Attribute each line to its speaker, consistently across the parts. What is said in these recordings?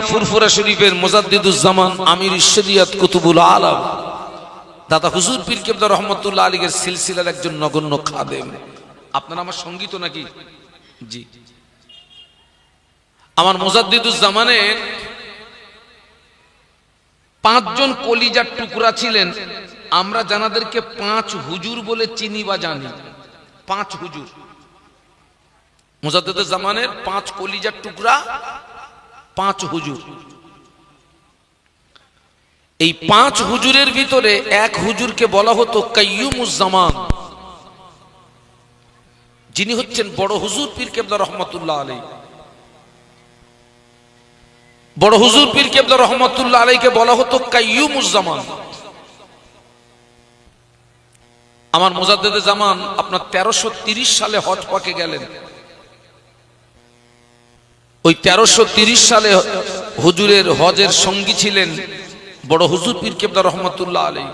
Speaker 1: ফুরফুরা শরীফের মুজাদ্দিদুজ্জামান আমির শরিয়ত কুতুবুল আলম দাদা হুজুর পীর কেবলা রহমতুল্লাহ আলাইহির সিলসিলার একজন নগণ্য খাদেম। আপনারা আমার সঙ্গী তো নাকি? জি। আমার মুজাদ্দিদুজ্জামানের 5 জন কলিজার টুকরা ছিলেন। আমরা জানাদেরকে 5 হুজুর বলে চিনি বা জানি। 5 হুজুর মুজাদ্দিদুজ্জামানের 5 কলিজার টুকরা, 5 হুজুর। এই 5 হুজুরের ভিতরে এক হুজুরকে বলা হতো কাইয়ুমুজ্জামান, যিনি হচ্ছেন বড় হুজুর পীর কেবলা রহমতুল্লাহ আলাইহি। বড় হুজুর পীর কেবলা রহমতুল্লাহ আলাইহিকে বলা হতো কাইয়ুমুজ্জামান। আমার মুজাদ্দিদে জামান আপনার 1330 সালে হজ পাকে গেলেন। ওই 1330 সালে হুজুরের হজের সঙ্গী ছিলেন বড় হুজুর পীর কেবলা রহমতুল্লাহ আলাইহি।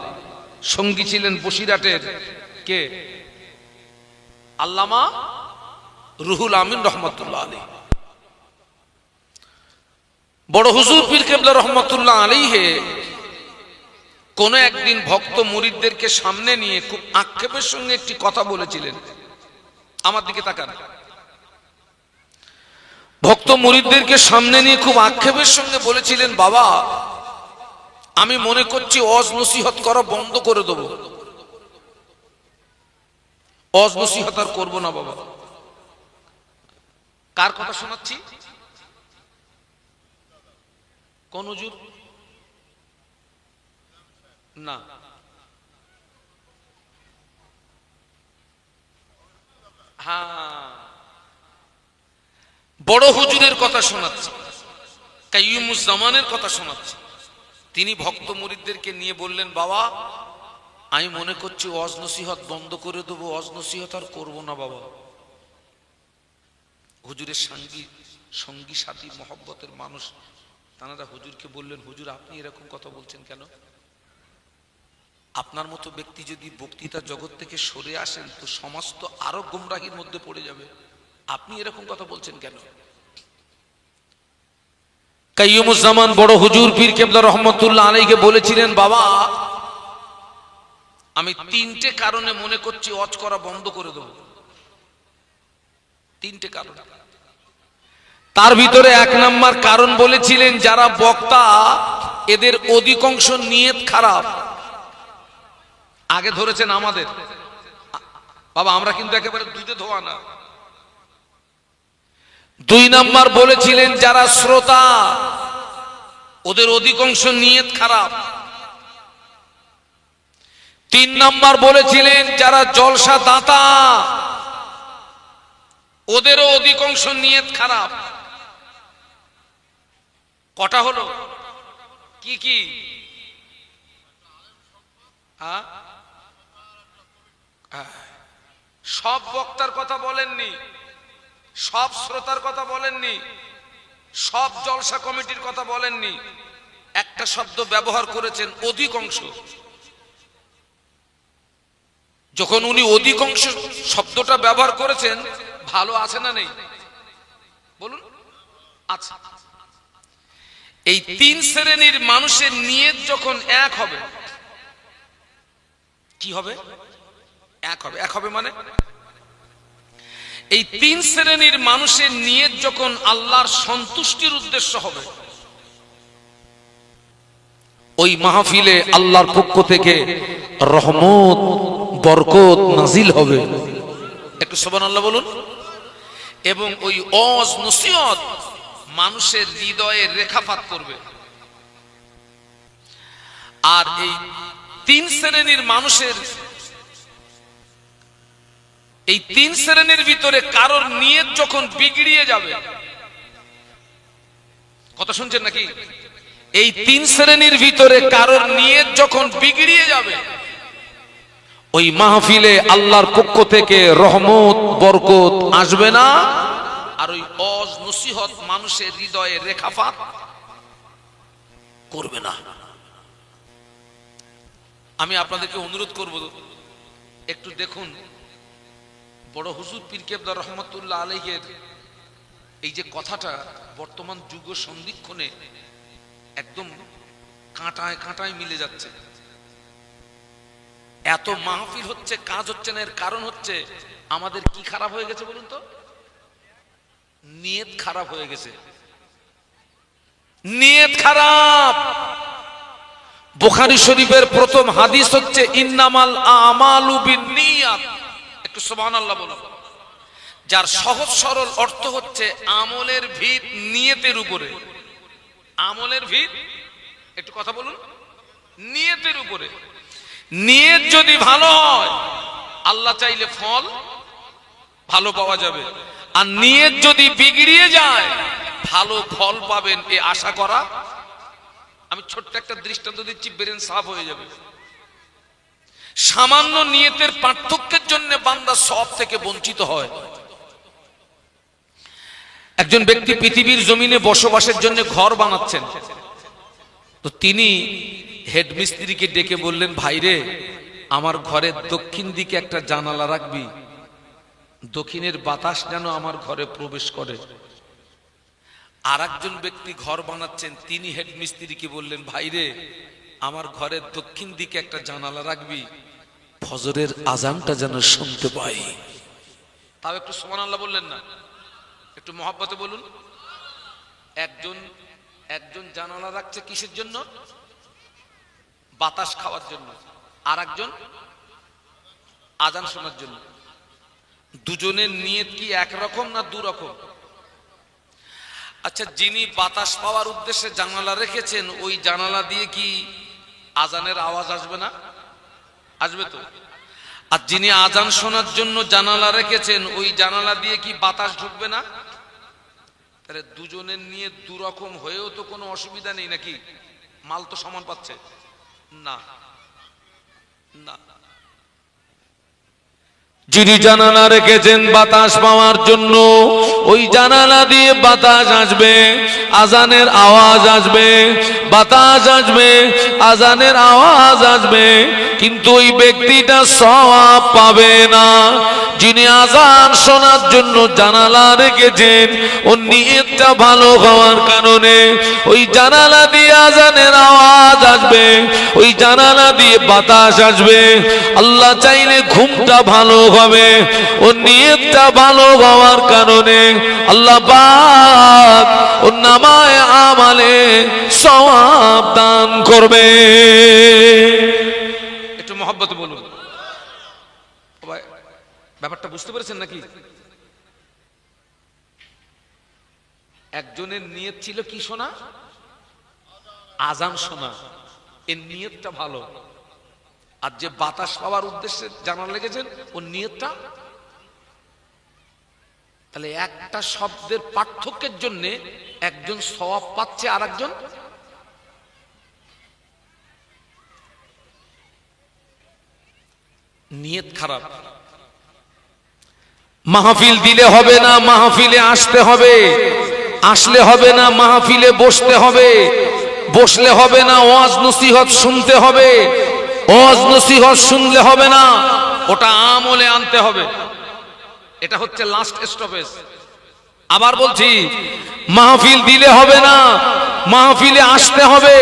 Speaker 1: সঙ্গী ছিলেন বসিরহাটের কে? আল্লামা রুহুল আমিন রহমতুল্লাহ আলাইহি। বড় হুজুর পীর কেবলা রহমতুল্লাহ আলাইহি কোন একদিন ভক্ত মুরিদদেরকে সামনে নিয়ে খুব আক্ষেপের সঙ্গে একটি কথা বলেছিলেন। আমার দিকে তাকান। ভক্ত মুরিদদেরকে সামনে নিয়ে খুব আক্ষেপের সঙ্গে বলেছিলেন, বাবা আমি মনে করছি ওয়াজ নসিহত করা বন্ধ করে দেব, ওয়াজ নসিহত আর করবো না বাবা। কার কথা শোনাচ্ছি? কোন হুজুর? না, হ্যাঁ, বড় হুজুরের কথা শোনাচ্ছি, কাইয়ুমুজ্জামানের কথা শোনাচ্ছি। তিনি ভক্ত মুরিদদেরকে নিয়ে বললেন, বাবা আমি মনে করছি ওয়াজ নসিহত বন্ধ করে দেবো, ওয়াজ নসিহত আর করবো না বাবা। হুজুরের সঙ্গী সাথী মহব্বতের মানুষ তারা হুজুরকে বললেন, হুজুর আপনি এরকম কথা বলছেন কেন? আপনার মতো ব্যক্তি যদি বক্তৃতা জগৎ থেকে সরে আসেন তো সমাজ তো আরো গুমরাহির মধ্যে পড়ে যাবে, আপনি এরকম কথা বলছেন কেন? কাইয়ুমুজ্জামান বড় হুজুর পীর কেবলা রহমতুল্লাহ আলাইহিকে বলেছিলেন, বাবা আমি 3টে কারণে মনে করছি ওয়াজ করা বন্ধ করে দেব। 3টে কারণ। তার ভিতরে 1 নাম্বার কারণ বলেছিলেন, যারা বক্তা এদের অধিকাংশ নিয়ত খারাপ। আগে ধরেছেন আমাদের, বাবা আমরা কিন্তু একেবারে দুধে ধোয়া না। 2 নাম্বার বলেছিলেন, যারা শ্রোতা ওদের অধিকাংশ নিয়ত খারাপ। 3 নাম্বার বলেছিলেন, যারা জলসা দাতা ওদেরও অধিকাংশ নিয়ত খারাপ। কটা হলো? কি কি? সব বক্তার কথা বলেননি, সব শ্রোতার কথা বলেননি, সব জলসা কমিটির কথা বলেননি। একটা শব্দ ব্যবহার করেছেন, অধিকাংশ। যখন উনি অধিকাংশ শব্দটা ব্যবহার করেছেন, ভালো আছে না নেই বলুন? আচ্ছা, এই 3 শ্রেণীর মানুষের নিয়ত যখন এক হবে, কি হবে? এক হবে। এক হবে মানে এই 3 শ্রেণীর মানুষের নিয়ত যখন আল্লাহর সন্তুষ্টির উদ্দেশ্য হবে, ওই মাহফিলে আল্লাহর পক্ষ থেকে রহমত বরকত নাজিল হবে। একটু সুবহানাল্লাহ বলুন। এবং ওই ওয়াজ নসিহত মানুষের হৃদয়ে রেখাপাত করবে। আর এই 3 শ্রেণীর মানুষের, এই 3 শ্রেণীর ভিতরে কারোর নিয়ত যখন বিগড়িয়ে যাবে, কথা শুনছেন নাকি? এই 3 শ্রেণীর ভিতরে কারোর নিয়ত যখন বিগড়িয়ে যাবে, ওই মাহফিলে আল্লাহর পক্ষ থেকে রহমত বরকত আসবে না। আর ওই ওয়াজ নসিহত মানুষের হৃদয়ে রেখাপাত করবে না। আমি আপনাদেরকে অনুরোধ করব, একটু দেখুন বড় হুজুর পীর কেবলা রহমতুল্লাহ আলাইহির এই যে কথাটা বর্তমান যুগ সন্ধিক্ষণে একদম কাঁটায় কাঁটায় মিলে যাচ্ছে। এত মাহফিল হচ্ছে, কাজ হচ্ছে না, এর কারণ হচ্ছে আমাদের কি খারাপ হয়ে গেছে বলুন তো? নিয়ত খারাপ হয়ে গেছে, নিয়ত খারাপ। বুখারী শরীফের প্রথম হাদিস হচ্ছে ইন্নামাল আমালু বিন্নিয়াত। একটু সুবহানাল্লাহ বলুন। যার সহজ সরল অর্থ হচ্ছে আমলের ভিত নিয়তের উপরে। আমলের ভিত, একটু কথা বলুন, নিয়তের উপরে। নিয়ত যদি ভালো হয় আল্লাহ চাইলে ফল ভালো পাওয়া যাবে, আর নিয়ত যদি বিগড়িয়ে যায় ভালো ফল পাবেন এ আশা করা। আমি ছোট্ট একটা দৃষ্টান্ত দিচ্ছি, ব্রেন সাফ হয়ে যাবে। সামান্য নিয়তের পার্থক্যের জন্য বান্দা সব থেকে বঞ্চিত হয়। একজন ব্যক্তি পৃথিবীর জমিনে বসবাসের জন্য ঘর বানাচ্ছেন, তো তিনি হেড মিস্ত্রিকে ডেকে বললেন, ভাইরে আমার ঘরের দক্ষিণ দিকে একটা জানালা রাখবি, দক্ষিণের বাতাস যেন আমার ঘরে প্রবেশ করে। আর একজন ব্যক্তি ঘর বানাচ্ছেন, তিনি হেড মিস্ত্রিকে বললেন, ভাইরে আমার ঘরের দক্ষিণ দিকে একটা জানালা রাখবি, ফজরের আজানটা যেন শুনতে পাই। তাও একটু সুবহানাল্লাহ বললেন না? একটু মহব্বতে বলুন। একজন জানালা রাখছে কিসের জন্য? বাতাস খাওয়ার জন্য, আর একজন আজান শোনার জন্য। দুজনের নিয়ত কি একরকম না দু রকম? আচ্ছা, যিনি বাতাস পাওয়ার উদ্দেশ্যে জানালা রেখেছেন, ওই জানালা দিয়ে কি আজানের আওয়াজ আসবে না? আসবে তো। আর যিনি আজান শোনার জন্য জানালা রেখেছেন, ওই জানালা দিয়ে কি বাতাস ঢুকবে না? তাহলে দুজনের নিয়ে দু রকম হয়েও তো কোনো অসুবিধা নেই নাকি? মাল তো সমান পাচ্ছে না। না, যিনি জানালা রেখেছেন বাতাস পাওয়ার জন্য, ওই জানালা দিয়ে বাতাস আসবে, আজানের আওয়াজ আসবে, বাতাস আসবে, আজানের আওয়াজ আসবে, কিন্তু ওই ব্যক্তিটা সওয়াব পাবে না। যিনি আজান শোনার জন্য জানালা রেখেছেন, ওর নিয়তটা ভালো হওয়ার কারণে ওই জানালা দিয়ে আজানের আওয়াজ আসবে, ওই জানালা দিয়ে বাতাস আসবে। আল্লাহ চাইলে ঘুমটা ভালো হবে, ওর নিয়তটা ভালো হওয়ার কারণে আল্লাহ পাক ওর নামায়ে আমালে সওয়াব দান করবে। একটু মহব্বতে বলুন। ব্যাপারটা বুঝতে পেরেছেন নাকি? একজনের নিয়ত ছিল কি শোনা? আজান শোনা, এর নিয়তটা ভালো। আর যে বাতাস পাওয়ার উদ্দেশ্যে জানালা লেগেছেন, ওর নিয়তটা। তাহলে একটা শব্দের পার্থক্যের জন্য একজন সওয়াব পাচ্ছে আর একজন নিয়ত খারাপ। মাহফিল দিলে হবে না, মাহফিলে আসতে হবে। আসলে হবে না, মাহফিলে বসতে হবে। বসলে হবে না, ওয়াজ নসিহত শুনতে হবে। ওয়াজ নসিহত শুনলে হবে না, ওটা আমলে আনতে হবে। এটা হচ্ছে লাস্ট স্টপেজ। আবার বলছি, মাহফিল দিলে হবে না, মাহফিলে আসতে হবে।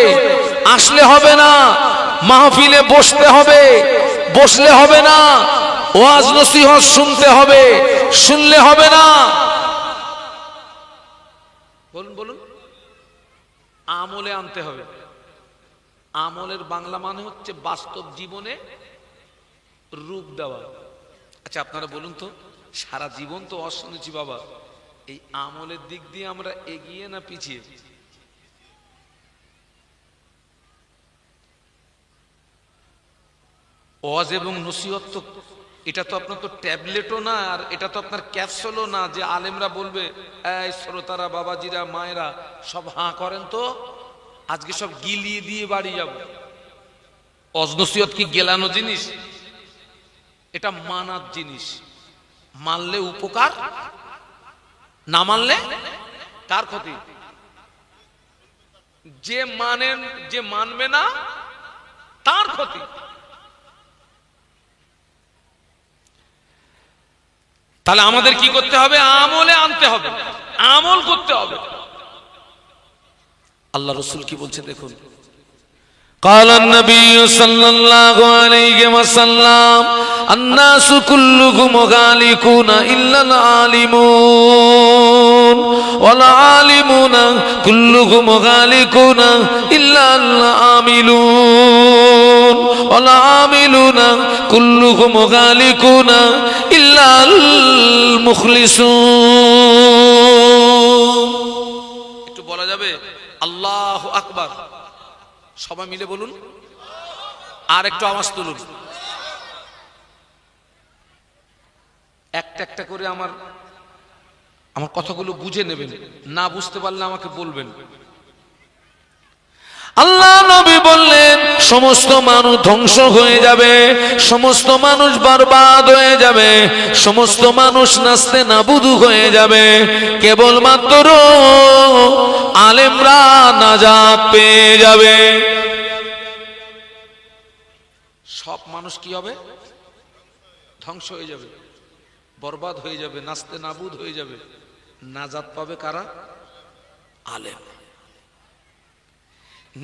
Speaker 1: আসলে হবে না, মাহফিলে বসতে হবে। বসলে হবে না, ওয়াজ নসিহত শুনতে হবে। শুনলে হবে না। বলুন বলুন, আমলে আনতে হবে। আমলের বাংলা মানে হচ্ছে বাস্তব জীবনে রূপ দেওয়া। আচ্ছা আপনারা বলুন তো, সারা জীবন তো ওয়াজ শুনেছি বাবা, এই আমলের দিক দিয়ে আমরা এগিয়ে না পিছিয়ে? ওয়াজ এবং নসিহত তো, এটা তো আপনার তো ট্যাবলেটও না, আর এটা তো আপনার ক্যাপসুলও না যে আলেমরা বলবে এই শ্রোতারা, বাবাজিরা, মায়েরা সব হাঁ করেন তো, আজকে সব গিলিয়ে দিয়ে বাড়ি যাব। ওয়াজ নসিহত কি গেলানো জিনিস? এটা মানার জিনিস। মানলে উপকার, না মানলে কার ক্ষতি? যে মানেন, যে মানবে না তার ক্ষতি। তাহলে আমাদের কি করতে হবে? আমলে আনতে হবে। আমল করতে হবে। আল্লাহ রাসূল কি বলছে দেখুন, قال النبي صلى الله عليه وسلم الناس كلهم غالقون إلا العالمون والعالمون كلهم غالقون إلا العاملون والعاملون كلهم غالقون إلا المخلصون। একটু বলা যাবে আল্লাহু আকবার, সবাই মিলে বলুন, আর একটু আওয়াজ তুলুন। একটা একটা করে আমার কথাগুলো বুঝে নেবেন, না বুঝতে পারলে আমাকে বলবেন। আল্লাহ নবী বললেন সমস্ত মানুষ ধ্বংস হয়ে যাবে, সমস্ত মানুষ বরবাদ হয়ে যাবে, সমস্ত মানুষ নাস্তে নাবুদ হয়ে যাবে, কেবলমাত্র আলেমরা নাজাত পেয়ে যাবে। সব মানুষ কি হবে? ধ্বংস হয়ে যাবে, বরবাদ হয়ে যাবে, নাস্তে নাবুদ হয়ে যাবে। নাজাত পাবে কারা? আলেম।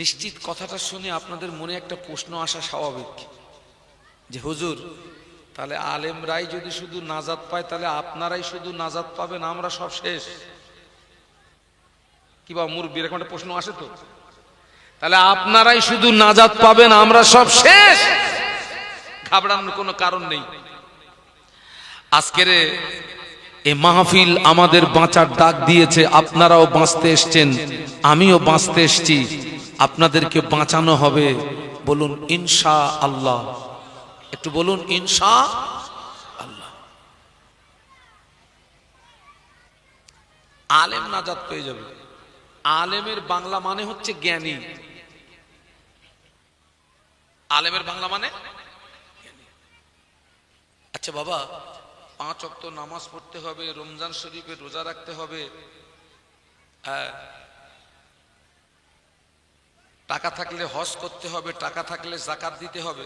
Speaker 1: নিশ্চিত কথাটা শুনে আপনাদের মনে একটা প্রশ্ন আসা স্বাভাবিক যে হুজুর, তাহলে আলেমরাই যদি শুধু নাজাত পায় তাহলে আপনারাই শুধু নাজাত পাবেন, আমরা সব শেষ? কি বা মুরব্বী, এরকম একটা প্রশ্ন আসে তো? তাহলে আপনারাই শুধু নাজাত পাবেন, আমরা সব শেষ? ঘাবড়ানোর কোনো কারণ নেই। আজকের এই মাহফিল আমাদের বাঁচার ডাক দিয়েছে, আপনারাও বাঁচতে এসছেন, আমিও বাঁচতে এসছি, আপনাদেরকে বাঁচানো হবে। বলুন ইনশাআল্লাহ, একটু বলুন ইনশাআল্লাহ। আলেম নাজাত পেয়ে যাবে। আলেমের বাংলা মানে হচ্ছে জ্ঞানী। আলেমের বাংলা মানে জ্ঞানী। আচ্ছা বাবা, 5 ওয়াক্ত নামাজ পড়তে হবে, রমজান শরীফে রোজা রাখতে হবে, টাকা থাকলে হজ করতে হবে, টাকা থাকলে যাকাত দিতে হবে,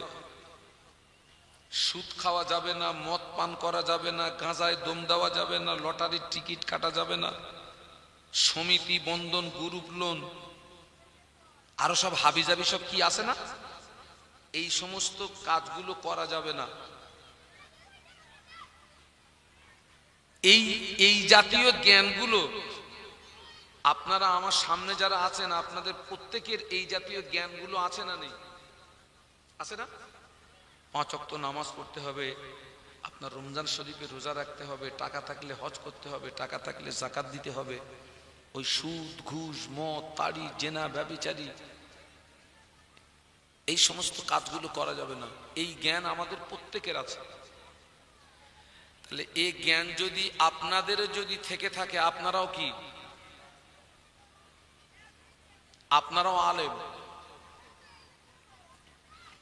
Speaker 1: সুদ খাওয়া যাবে না, মদ পান করা যাবে না, গাঁজায় দম দেওয়া যাবে না, লটারির টিকিট কাটা যাবে না, সমিতি বন্ধন গ্রুপ লোন আরো সব হাবিজাবি সব কি আছে না, এই সমস্ত কাজগুলো করা যাবে না। এই জাতীয় জ্ঞানগুলো আপনারা আমার সামনে যারা আছেন আপনাদের প্রত্যেকের এই জাতীয় জ্ঞানগুলো আছে না নেই? আছে না? 5 ওয়াক্ত নামাজ পড়তে হবে, আপনার রমজান শরীফে রোজা রাখতে হবে, টাকা থাকলে হজ করতে হবে, টাকা থাকলে যাকাত দিতে হবে, ওই সুদ ঘুষ মদ তাড়ি জেনা ব্যভিচারী এই সমস্ত কাজগুলো করা যাবে না। এই জ্ঞান আমাদের প্রত্যেকের আছে। তাহলে এই জ্ঞান যদি আপনাদের যদি থেকে থাকে, আপনারাও কি? আপনারাও আলেম।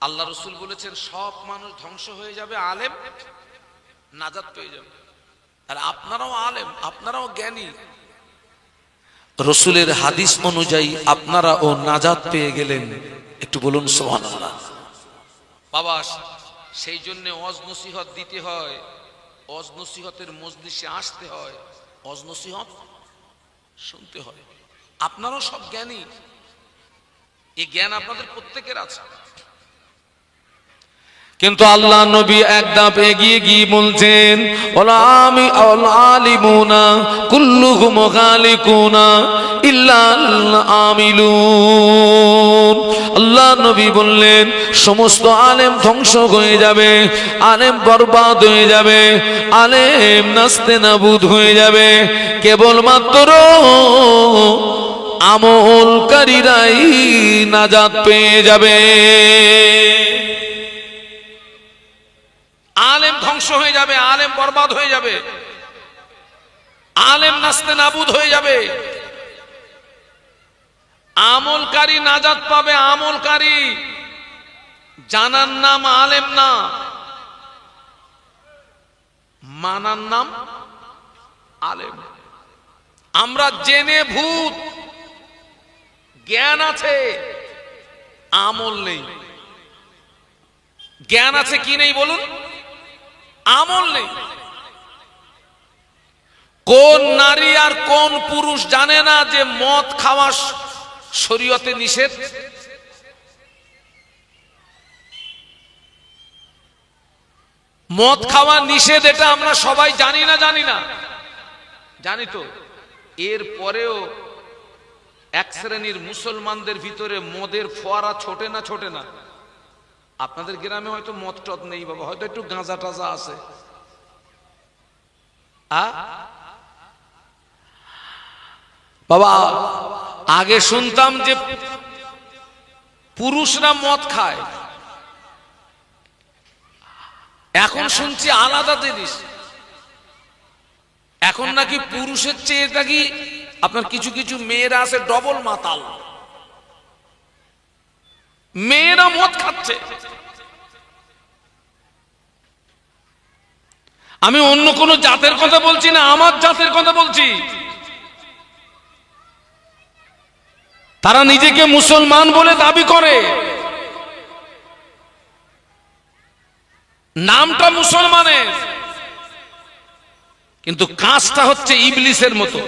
Speaker 1: আল্লাহ রসুল বলেছেন সব মানুষ ধ্বংস হয়ে যাবে, আলেম নাজাত পেয়ে যাবে। আর আপনারাও আলেম, আপনারাও জ্ঞানী। রসুলের হাদিস অনুযায়ী আপনারাও নাজাত পেয়ে গেলেন। একটু বলুন সুবহানাল্লাহ। বাবা, সেই জন্য ওয়াজ নসিহত দিতে হয়, ওয়াজ নসিহতের মজলিসে আসতে হয়, ওয়াজ নসিহত শুনতে হয়। আপনারাও সব জ্ঞানী, এই জ্ঞান আপনাদের প্রত্যেকের আছে। কিন্তু আল্লাহ নবী এক ধাপ এগিয়ে গিয়ে বলছেন আলিমুনা কুল্লুহুম গালিকুনা ইল্লাল আমিলুন। আল্লাহ নবী বললেন সমস্ত আলেম ধ্বংস হয়ে যাবে, আলেম বরবাদ হয়ে যাবে, আলেম নাস্তে নাবুদ হয়ে যাবে, কেবলমাত্র আমলকারীরাই নাজাত পেয়ে যাবে। আলেম ধ্বংস হয়ে যাবে, আলেম বরবাদ হয়ে যাবে, আলেম নাস্তে নাবুদ হয়ে যাবে, আমলকারী নাজাত পাবে। আমলকারী, জানার নাম আলেম না, মানার নাম আলেম। আমরা জেনে ভূত, জ্ঞান আছে আমল নেই। জ্ঞান আছে কি নেই বলুন? আমল নেই। কোন নারী আর কোন পুরুষ জানে না যে মদ খাওয়া শরীয়তে নিষেধ? মদ খাওয়া নিষেধ এটা আমরা সবাই জানি না? জানি তো। এর পরেও এক শ্রেণীর মুসলমানদের ভিতরে মদের ফোয়ারা ছোটে না? আপনাদের গ্রামে হয়তো মদ টদ নেই বাবা, হয়তো একটু গাঁজা টাজা আছে। বাবা আগে শুনতাম যে পুরুষরা মদ খায়, এখন শুনছি আলাদা জিনিস। এখন নাকি পুরুষের চেয়ে নাকি আপনার কিছু কিছু মেয়েরা আছে ডবল মাতাল, মেয়েরা মদ খাচ্ছে। আমি অন্য কোন জাতের কথা বলছি না, আমার জাতের কথা বলছি। তারা নিজেকে মুসলমান বলে দাবি করে, নামটা মুসলমানের, কিন্তু কাজটা হচ্ছে ইবলিসের মতো।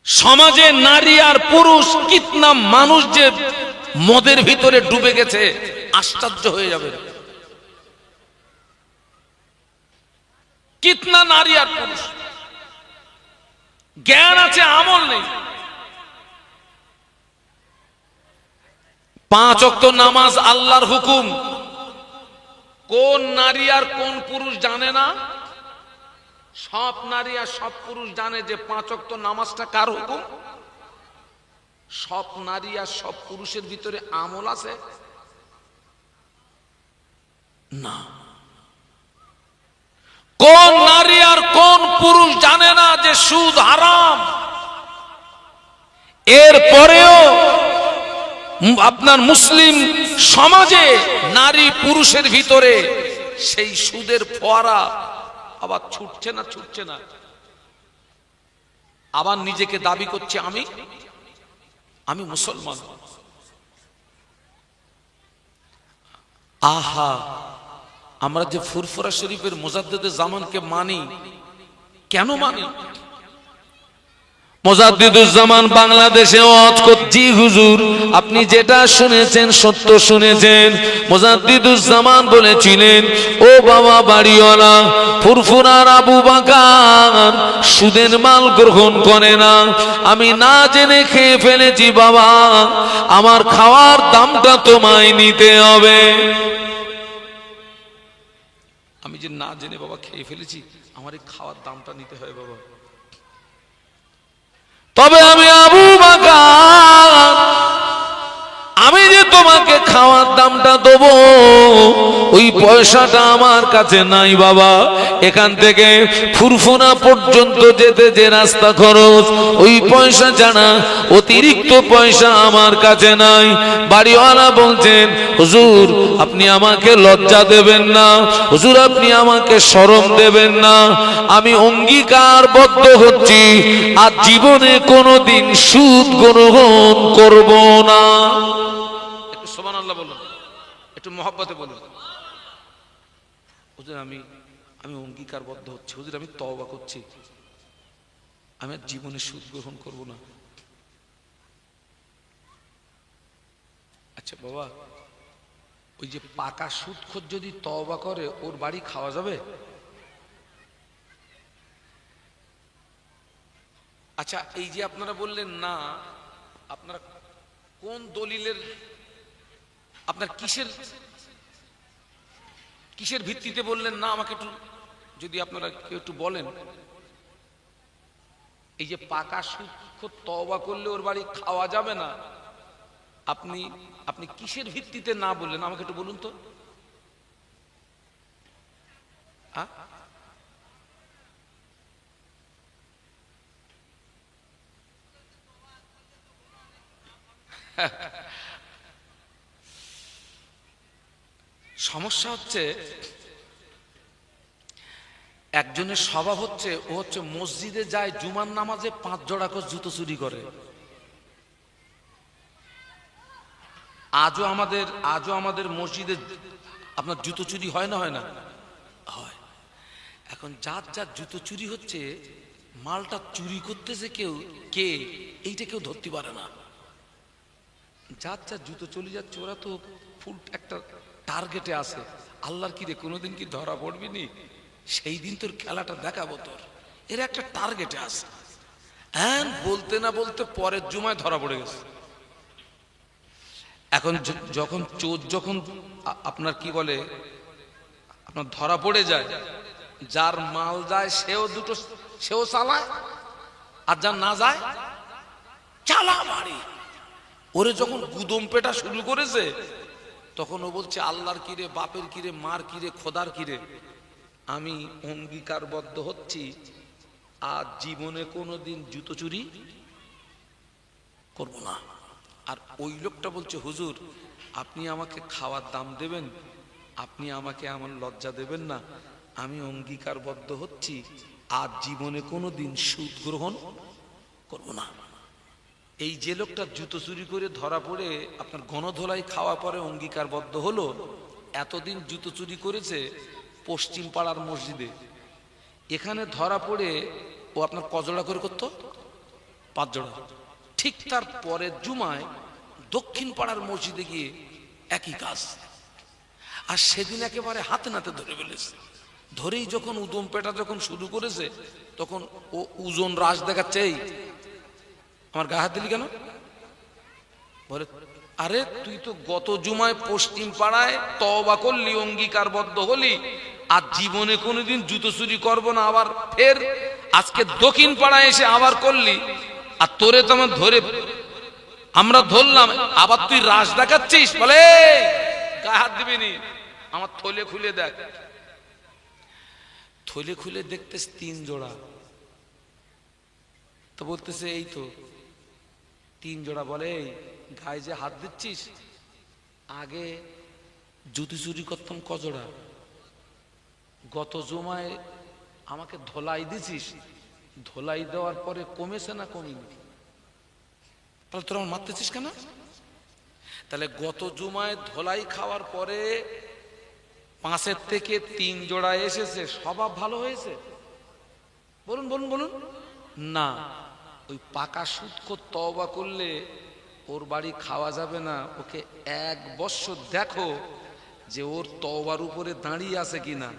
Speaker 1: সমাজে নারী আর পুরুষ কিতনা মানুষ যে মদের ভিতরে ডুবে গেছে, আশ্চর্য হয়ে যাবে। কিতনা নারী আর পুরুষ, জ্ঞান আছে আমল নেই। 5 ওয়াক্ত নামাজ আল্লাহর হুকুম, কোন নারী আর কোন পুরুষ জানে না? সব নারী আর সব পুরুষ জানে যে 5 ওয়াক্ত নামাজটা কার হুকুম। সব নারী আর সব পুরুষের ভিতরে আমল আছে না? কোন নারী আর কোন পুরুষ জানে না যে সুদ হারাম? এরপরেও আপনার মুসলিম সমাজে নারী পুরুষের ভিতরে সেই সুদের ফোয়ারা আবার ছুটছে না। আবার নিজেকে দাবি করছে আমি মুসলমান। আহা, আমরা যে ফুরফুরা শরীফের মুজাদ্দিদে জামানকে মানি, কেন মানি? মুজাদ্দিদুজ্জামান বাংলাদেশে ওয়াজ করছি হুজুর, আপনি যেটা শুনেছেন সত্য শুনেছেন। মুজাদ্দিদুজ্জামান বলেছিলেন, ও বাবা বাড়িওয়ালা, ফুরফুরার আবু বকর সুদের মাল গ্রহণ করে না। আমি না জেনে খেয়ে ফেলেছি বাবা, আমার খাওয়ার দামটা তোমায় নিতে হবে। আমি যে না জেনে বাবা খেয়ে ফেলেছি, আমার এই খাওয়ার দামটা নিতে হয় বাবা। তবে আমি আবু বকর, আমি যে তোমাকে খাওয়ার দামটা দেবো, ওই পয়সাটা আমার কাছে নাই বাবা। এখান থেকে ফুরফুরা পর্যন্ত যেতে যে রাস্তা খরচ, ওই পয়সা ছাড়া অতিরিক্ত পয়সা আমার কাছে নাই। বাড়িওয়ালা বলছেন, হুজুর আপনি আমাকে লজ্জা দেবেন না, হুজুর আপনি আমাকে শরম দেবেন না। আমি অঙ্গীকারবদ্ধ হচ্ছি, আর জীবনে কোনোদিন সুদ গ্রহণ করব না। একটু সুবহানাল্লাহ বলুন, একটু মহব্বতে বলুন। হুজুর আমি অঙ্গীকারবদ্ধ হচ্ছি, হুজুর আমি তওবা করছি, আমি আর জীবনে সুদ গ্রহণ করব না। আচ্ছা বাবা, ওই যে পাকা সুদখোর যদি তওবা করে, ওর বাড়ি খাওয়া যাবে? আচ্ছা এই যে আপনারা বললেন না, আপনারা কোন দলিলের, আপনার কিসের ভিত্তিতে বললেন না আমাকে একটু যদি আপনারা একটু বলেন। এই যে পাকা সুদখোর তওবা করলে ওর বাড়ি খাওয়া যাবে না, আপনি কিসের ভিত্তিতে না বললেন আমাকে একটু বলুন তো। সমস্যা হচ্ছে, একজনের স্বভাব হচ্ছে, ও হচ্ছে মসজিদে যায়, জুমার নামাজে 5 জোড়া করে জুতো চুরি করে। আজও আমাদের মসজিদে আপনার জুতো চুরি হয় না? হয়। এখন যার যার জুতো চুরি হচ্ছে, মালটা চুরি করতেছে কে এইটা কেউ ধরতে পারে না। যার যার জুতো চলে যাচ্ছে, ওরা তো ফুল একটা টার্গেটে আছে। আল্লাহর কি রে, কোনোদিন কি ধরা পড়বি নি? সেই দিন তোর খেলাটা দেখাবো তোর। এরা একটা টার্গেটে আছে। হ্যাঁ, বলতে না বলতে পরের জুমায় ধরা পড়ে গেছে। এখন যখন চোর যখন আপনার কি বলে আপনার ধরা পড়ে যায়, যার মাল যায় সেও চালায়, আর যার না যায় চালা মারি। ওরে যখন গুদম পেটা শুরু করেছে, তখন ও বলছে আল্লাহর কিরে, বাপের কিরে, মার কিরে, খোদার কিরে, আমি অঙ্গীকারবদ্ধ হচ্ছি আর জীবনে কোনোদিন জুতো চুরি করব না। আর ওই লোকটা বলছে হুজুর, আপনি আমাকে খাওয়ার দাম দেবেন, আপনি আমাকে আমার লজ্জা দেবেন না, আমি অঙ্গীকারবদ্ধ হচ্ছি আর জীবনে কোনোদিন সুদ গ্রহণ করব না। এই যে লোকটা জুতো চুরি করে ধরা পড়ে আপনার গণধোলাই খাওয়া পরে অঙ্গীকারবদ্ধ হলো, এতদিন জুতো চুরি করেছে পশ্চিম পাড়ার মসজিদে, এখানে ধরা পড়ে ও আপনার কজোড়া করে করতো 5 জোড়া। ঠিক তার পরের জুমায় দক্ষিণ পাড়ার মসজিদে গিয়ে একই কাজ। আর সেদিন একেবারে হাতে নাতে ধরে ফেলেছে। ধরেই যখন উদম পেটা যখন শুরু করেছে, তখন ও ওজন রাশ দেখাচ্ছে, এই আমার গায়ে হাত দিলি কেন? বলে আরে তুই তো গত জুমায় পশ্চিম পাড়ায় তওবা করলি, অঙ্গীকারবদ্ধ হলি আর জীবনে কোনোদিন জুতো চুরি করবো না, আবার ফের আজকে দক্ষিণ পাড়ায় এসে আবার করলি, আর তোরে তো আমার ধরে আমরা ধরলাম, আবার তুই রাশ দেখাচ্ছিস। বলে গায়ে হাত দিবি নি, আমার থলে খুলে দেখ। থলে খুলে দেখতেছ 3 জোড়া। তো বলতেছে এই তো 3 জোড়া। বলে গায়ে যে হাত দিচ্ছিস, আগে জুতি চুরি করতাম কজোড়া, গত জমায় আমাকে ধোলাই দিছিস, ধোলাই দেওয়ার পরে কমেছে না কমেনি? তাহলে তোরা আমার মারতেছিস কেন? তাহলে গত জুমায় ধোলাই খাওয়ার পরে 5 থেকে 3 জোড়া এসেছে, স্বভাব ভালো হয়েছে? বলুন বলুন বলুন না। ওই পাকা সুদখোর তওবা করলে ওর বাড়ি খাওয়া যাবে না। ওকে 1 বছর দেখো যে ওর তওবার উপরে দাঁড়িয়ে আছে কিনা,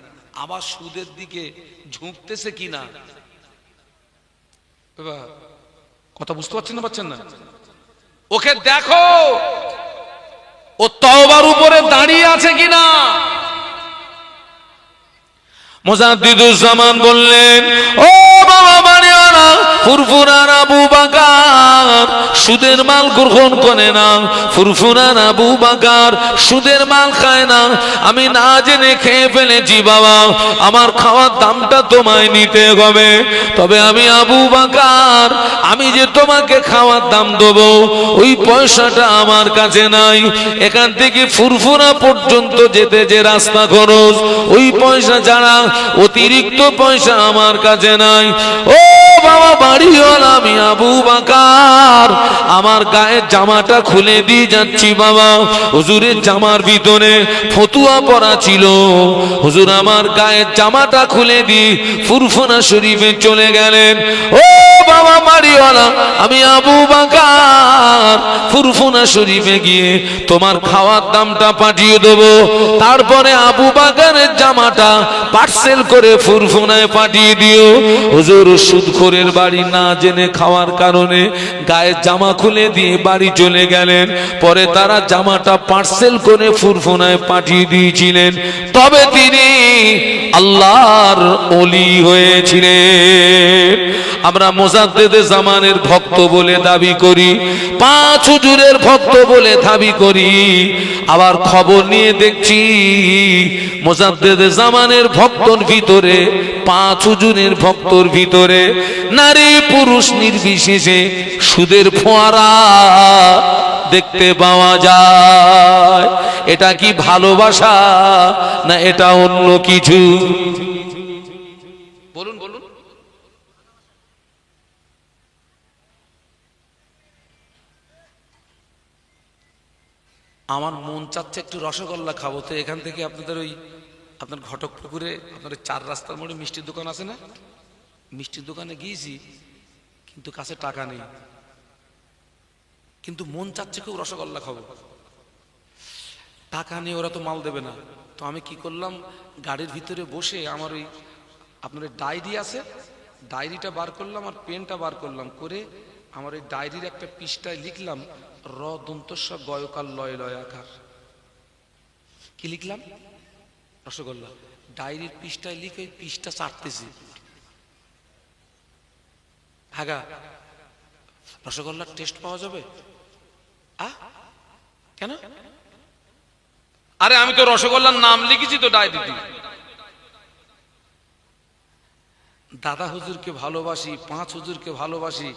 Speaker 1: আবার সুদের দিকে ঝুঁকতেছে কিনা। কথা বুঝতে পারছেন না? ওকে দেখো ও তওবার উপরে দাঁড়িয়ে আছে কিনা। মুজাদ্দিদুজ্জামান বললেন, ও বাবা বাড়িওয়ালা ফুরফুরার আবু বাকার সুদের মাল গ্রহণ করে না, ফুরফুরার আবু বাকার সুদের মাল খায় না। আমি না জেনে খেয়ে ফেলেছি বাবা, আমার খাওয়ার দামটা তোমায় নিতে হবে। তবে আমি আবু বাকার, আমি যে তোমাকে খাওয়ার দাম দেবো ওই পয়সাটা আমার কাছে নাই। এখান থেকে ফুরফুরা পর্যন্ত যেতে যে রাস্তা খরচ, ওই পয়সা ছাড়া অতিরিক্ত পয়সা আমার কাছে নাই। ও বাবা বাড়িওয়ালা, আমি আবু বাকার আমার গায়ের জামাটা খুলে দিয়ে যাচ্ছি বাবা। হুজুরের জামার ভিতরে ফতুয়া পরা ছিল, হুজুর আমার গায়ের জামাটা খুলে দিয়ে ফুরফুরা শরীফে চলে গেলেন। ও বাবা বাড়িওয়ালা, আমি আবু বাকার ফুরফুরা শরীফে গিয়ে তোমার খাওয়ার দামটা পাঠিয়ে দেবো। তারপরে আবু বাকারের জামাটা পার্সেল করে ফুরফুরায় পাঠিয়ে দিও। হুজুর সুদখোরের বাড়ি না জেনে খাওয়ার কারণে গায়ের জামা খুলে দিয়ে বাড়ি চলে গেলেন। পরে তারা জামাটা পার্সেল করে ফুরফুরায় পাঠিয়ে দিয়েছিলেন। তবে তিনি আল্লাহর ওলি হয়েছিলেন। আমরা মুজাদ্দিদে জামানের ভক্ত বলে দাবি করি, 5 হুজুরের ভক্ত বলে দাবি করি, আবার খবর নিয়ে দেখছি মুজাদ্দিদে জামানের ভক্তর ভিতরে, 5 হুজুরের ভক্তর ভিতরে নারী পুরুষ নির্বিশেষে সুদের ফোয়ারা দেখতে পাওয়া যায়। এটা কি ভালোবাসা না এটা অন্য কিছু? বলুন বলুন। আমার মন চাচ্ছে একটু রসগোল্লা খাবো, তো এখান থেকে আপনাদের ওই আপনার ঘটকপুকুরে আপনার 4 রাস্তার মোড়ে মিষ্টির দোকান আছে না? মিষ্টির দোকানে গিয়েছি, কিন্তু কাছে টাকা নেই, কিন্তু মন চাচ্ছে খুব রসগোল্লা খাবো, টাকা নেই, ওরা তো মাল দেবে না। তো আমি কি করলাম, গাড়ির ভিতরে বসে আমার ওই আপনার ডায়েরি আছে, ডায়েরিটা বার করলাম আর পেনটা বার করলাম, করে আমার ওই ডায়েরির একটা পৃষ্ঠায় লিখলাম র দন্তস্ব গয়কাল লয় লয় আকার। কি লিখলাম? রসগোল্লা। ডায়েরির পৃষ্ঠায় লিখে পৃষ্ঠা চাটতেছি। হাগা রসগোল্লার টেস্ট পাওয়া যাবে? কেন? আরে আমি তো রসগোল্লার নাম লিখেছি তো ডায়েরিতে। দাদা হুজুরকে ভালোবাসি, 5 হুজুরকে ভালোবাসি,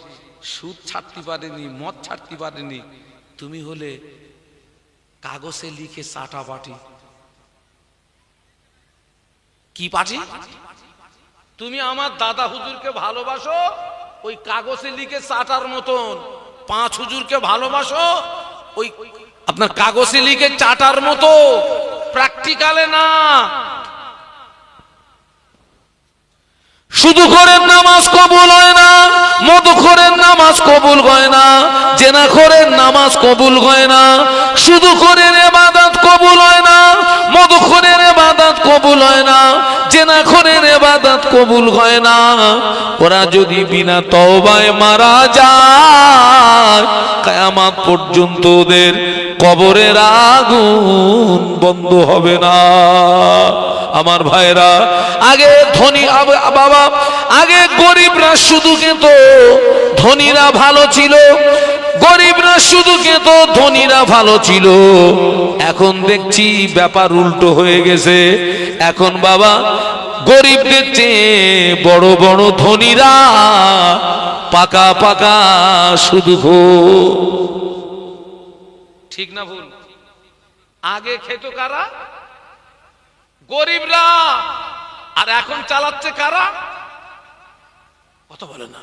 Speaker 1: সুদ ছাড়তে পারেনি, মদ ছাড়তে পারেনি, তুমি হলে কাগজে লিখে চাটা পাটি। কি পাটি? তুমি আমার দাদা হুজুরকে ভালোবাসো ওই কাগজে লিখে চাটার মতন, 5 হুজুরকে ভালোবাসো ওই আপনার কাগজে লিখে চাটার মতো, প্র্যাকটিক্যালে না। শুধু করেন নামাজ কবুল হয় না, মদ করেন নামাজ কবুল হয় না, জেনা করেন নামাজ কবুল হয় না, শুধু করেন ইবাদত কবুল হয় না, মদ করেন ইবাদত কবুল হয় না, জেনা করেন ইবাদত কবুল হয় না। ওরা যদি বিনা তওবায় মারা যায়, কিয়ামত পর্যন্ত ওদের কবরের আগুন বন্ধ হবে না। আমার ভাইরা, আগে ধনী বাবা, আগে গরিবরা শুধু খেত, ধনীরা ভালো ছিল, গরিবরা শুধু খেত, ধনীরা ভালো ছিল। এখন দেখছি ব্যাপার উল্টো হয়ে গেছে। এখন বাবা গরিবদের চেয়ে বড় বড় ধনীরা পাকা পাকা শুধু খো। ঠিক না ভুল? আগে খেত কারা? গরিবরা। আর এখন চালাচ্ছে কারা? কথা বলে না।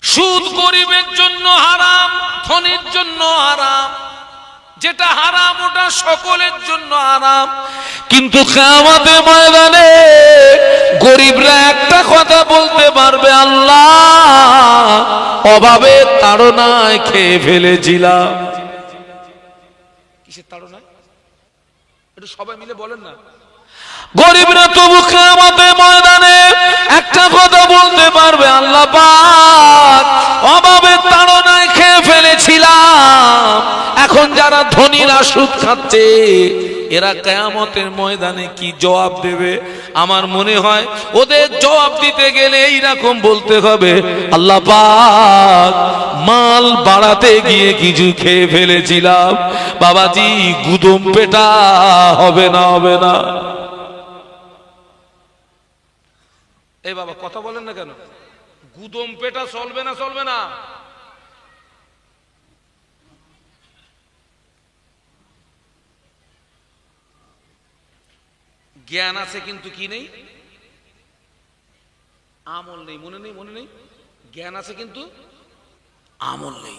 Speaker 1: সুদ গরিবের জন্য হারাম, ধনীর জন্য হারাম। যেটা হারাম ওটা সকলের জন্য হারাম। কিন্তু কিয়ামতের ময়দানে গরিবরা একটা কথা বলতে পারবে, আল্লাহ অভাবে তাড়নায় খেয়ে ফেলেছিলাম। কিসের তাড়নায়? একটু সবাই মিলে বলেন না। গরিবরা তবু কিয়ামতের ময়দানে একটা কথা বলতে পারবে, আল্লাহ পাক অভাবে তাড়নায় খেয়ে ফেলেছিলাম। এখন যারা ধনীরা সুদ খাচ্ছে, এরা কিয়ামতের ময়দানে কি জবাব দেবে? আমার মনে হয় ওদের জবাব দিতে গেলে এইরকম বলতে হবে, আল্লাহ পাক মাল বাড়াতে গিয়ে কিছু খেয়ে ফেলেছিলাম, বাবাজি গুদম পেটা হবে না, হবে না। এই বাবা কথা বলেন না কেন? গুদম পেটা চলবে না, চলবে না। জ্ঞান আছে কিন্তু কি নেই? আমল নেই। মনে নেই? মনে নেই? জ্ঞান আছে কিন্তু আমল নেই।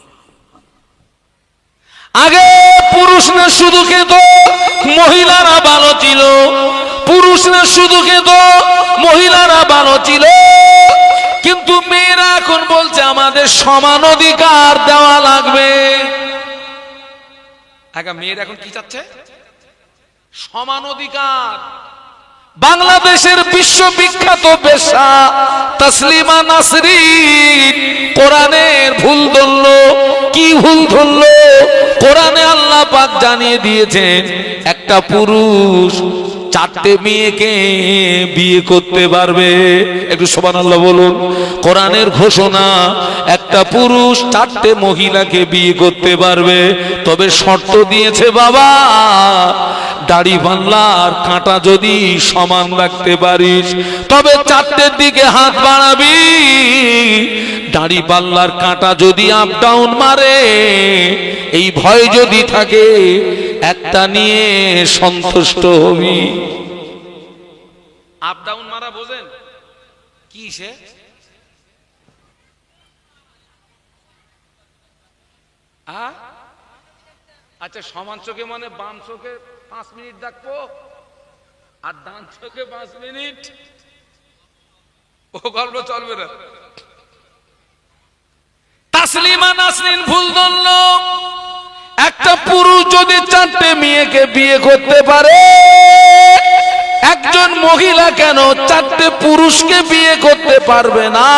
Speaker 1: আগে পুরুষরা শুধু খেত, মহিলারা ভালো ছিল, পুরুষরা শুধু খেত, মহিলারা ভালো ছিল। কিন্তু মেয়েরা এখন বলছে আমাদের সমান অধিকার দেওয়া লাগবে। আগে মেয়েরা এখন কি চাচ্ছে? সমান অধিকার। বাংলাদেশের বিশ্ববিখ্যাত পেশা তাসলিমা নাসরিন কোরআনের ভুল ধরলো। কি ভুল ধরলো? কোরআনে আল্লাহ পাক জানিয়ে দিয়েছেন একটা পুরুষ 4টে মেয়েকে বিয়ে করতে পারবে। একটু সুবহানাল্লাহ বলুন। কোরআনের ঘোষণা, একটা পুরুষ 4টে মহিলাকে বিয়ে করতে পারবে, তবে শর্ত দিয়েছে বাবা, দাড়ি পাল্লার কাঁটা যদি সমান রাখতে পারিস তবে 4টের দিকে হাত বাড়াবি। দাড়ি পাল্লার কাঁটা যদি আপ ডাউন মারে, এই ভয় যদি থাকে, একটা নিয়ে সন্তুষ্ট হবি। আপ ডাউন মারা বোঝেন কি? সে আচ্ছা, সমান চোখে মানে বাম চোখে 5 মিনিট দেখবো আর ডান চোখে 5 মিনিট, ও গল্প চলবে না। তাসলিমা নাসরিন ভুল ধরল। একটা পুরুষ যদি 4টে মেয়েকে বিয়ে করতে পারে, একজন মহিলা কেন 4টে পুরুষকে বিয়ে করতে পারবে না?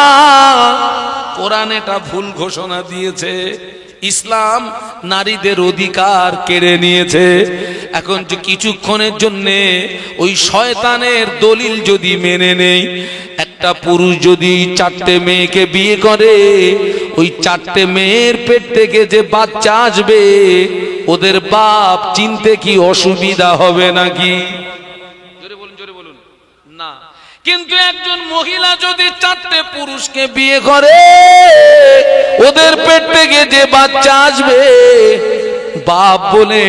Speaker 1: কোরআন এটা ভুল ঘোষণা দিয়েছে। ইসলাম নারীদের অধিকার কেড়ে নিয়েছে। এখন যে কিছুক্ষণের জন্য ওই শয়তানের দলিল যদি মেনে নেই, একটা পুরুষ যদি 4টে মেয়েকে বিয়ে করে, ওই 4টে মেয়ের পেট থেকে যে বাচ্চা আসবে, ওদের বাপ চিনতে কি অসুবিধা হবে নাকি? জোরে বলুন, জোরে বলুন না। কিন্তু একজন মহিলা যদি 4টে পুরুষকে বিয়ে করে, ওদের পেট থেকে যে বাচ্চা আসবে, বাপ বলে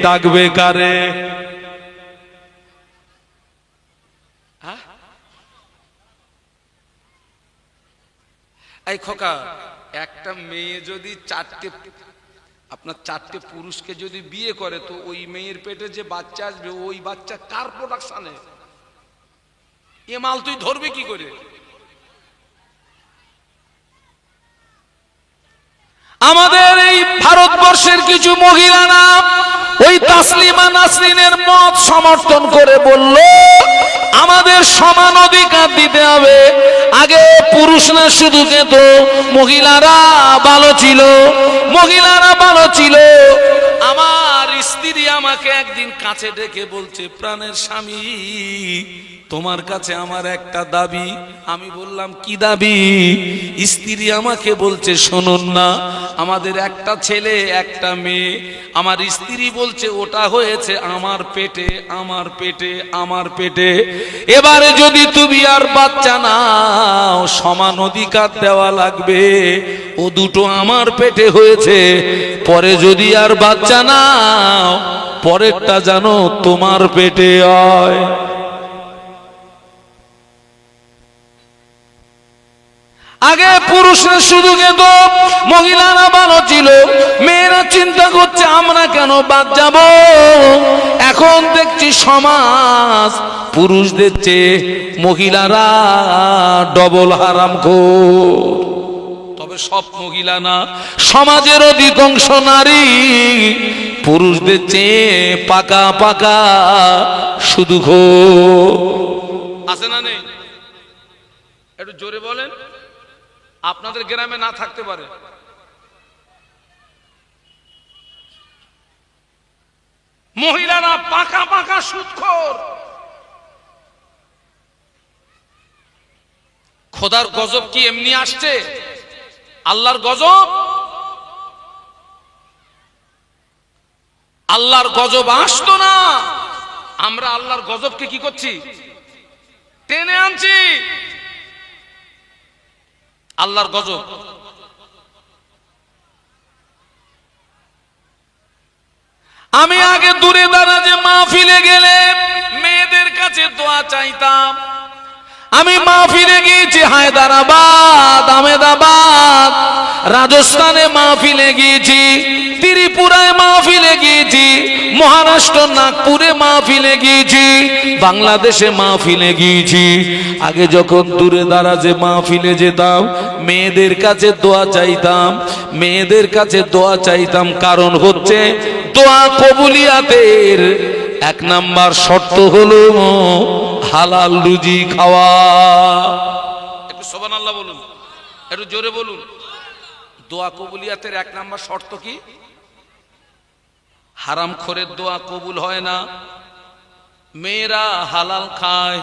Speaker 1: ডাকবে কারে? এই খোকা, একটা মেয়ে যদি 4টে পুরুষকে যদি বিয়ে করে, তো ওই মেয়ের পেটে যে বাচ্চা আসবে, ওই বাচ্চা কার প্রোডাকশনে? এ মাল তুই ধরবি কি করে? আমাদের এই ভারতবর্ষের কিছু মহিলারা ওই তাসলিমা নাসরিনের মত সমর্থন করে বলল, আমাদের সমান অধিকার দিতে হবে। আগে পুরুষরা শুধু যেত, মহিলারা ভালো ছিল, মহিলারা ভালো ছিল। আমার স্ত্রী আমাকে একদিন কাছে ডেকে বলছে, প্রাণের স্বামী, তোমার কাছে আমার একটা দাবি। আমি বললাম, কি দাবি? স্ত্রী আমাকে বলছে, শুনুন না, আমাদের একটা ছেলে একটা মেয়ে। আমার স্ত্রী বলছে, ওটা হয়েছে আমার পেটে, আমার পেটে, আমার পেটে। এবারে যদি তুমি আর বাচ্চা নাও, সমান অধিকার দেওয়া লাগবে। ও দুটো আমার পেটে হয়েছে, পরে যদি আর বাচ্চা নাও, পরেরটা জানো তোমার পেটে হয়। আগে পুরুষরা শুধু গেত, মহিলারা ভালো ছিল, মেয়েরা চিন্তা করছে আমরা কেন বাদ যাব। এখন দেখছি সমাজ পুরুষদের চেয়ে মহিলারা ডবল হারামখোর। তবে সব মহিলা না, সমাজের অধিকাংশ নারী পুরুষদের চেয়ে পাকা পাকা শুধু খোর। আছে না নেই? একটু জোরে বলেন। আপনাদের গ্রামে না থাকতে পারে। মহিলারা পাকা পাকা সুদখোর। খোদার গজব কি এমনি আসছে? আল্লাহর গজব, আল্লাহর গজব আসতো না। আমরা আল্লাহর গজবকে কি করছি? টেনে আনছি। আল্লাহর গজব। আমি আগে দূরে দাঁড়াতে মাহফিলে গেলে মেয়েদের কাছে দোয়া চাইতাম। আমি মাহফিলে গিয়েছি হায়দ্রাবাদ, আহমেদাবাদ, রাজস্থানে মাহফিলে গিয়েছি, ত্রিপুরায় মাহফিলে গিয়েছি, মহারাষ্ট্র নাগপুরে মাহফিলে গিয়েছি, বাংলাদেশে মাহফিলে গিয়েছি। আগে যখন দূরে দাঁড়াতে মাহফিলে যেতাম, মেয়েদের কাছে দোয়া চাইতাম, মেয়েদের কাছে দোয়া চাইতাম। কারণ হচ্ছে দোয়া কবুলিয়াতের 1 নাম্বার শর্ত হলো হালাল রুজি খাওয়া। একটু সুবহানাল্লাহ বলুন, একটু জোরে বলুন। দোয়া কবুলিয়াতের 1 নাম্বার শর্ত কি? হারামখোরের দোয়া কবুল হয় না, মেয়েরা হালাল খায়।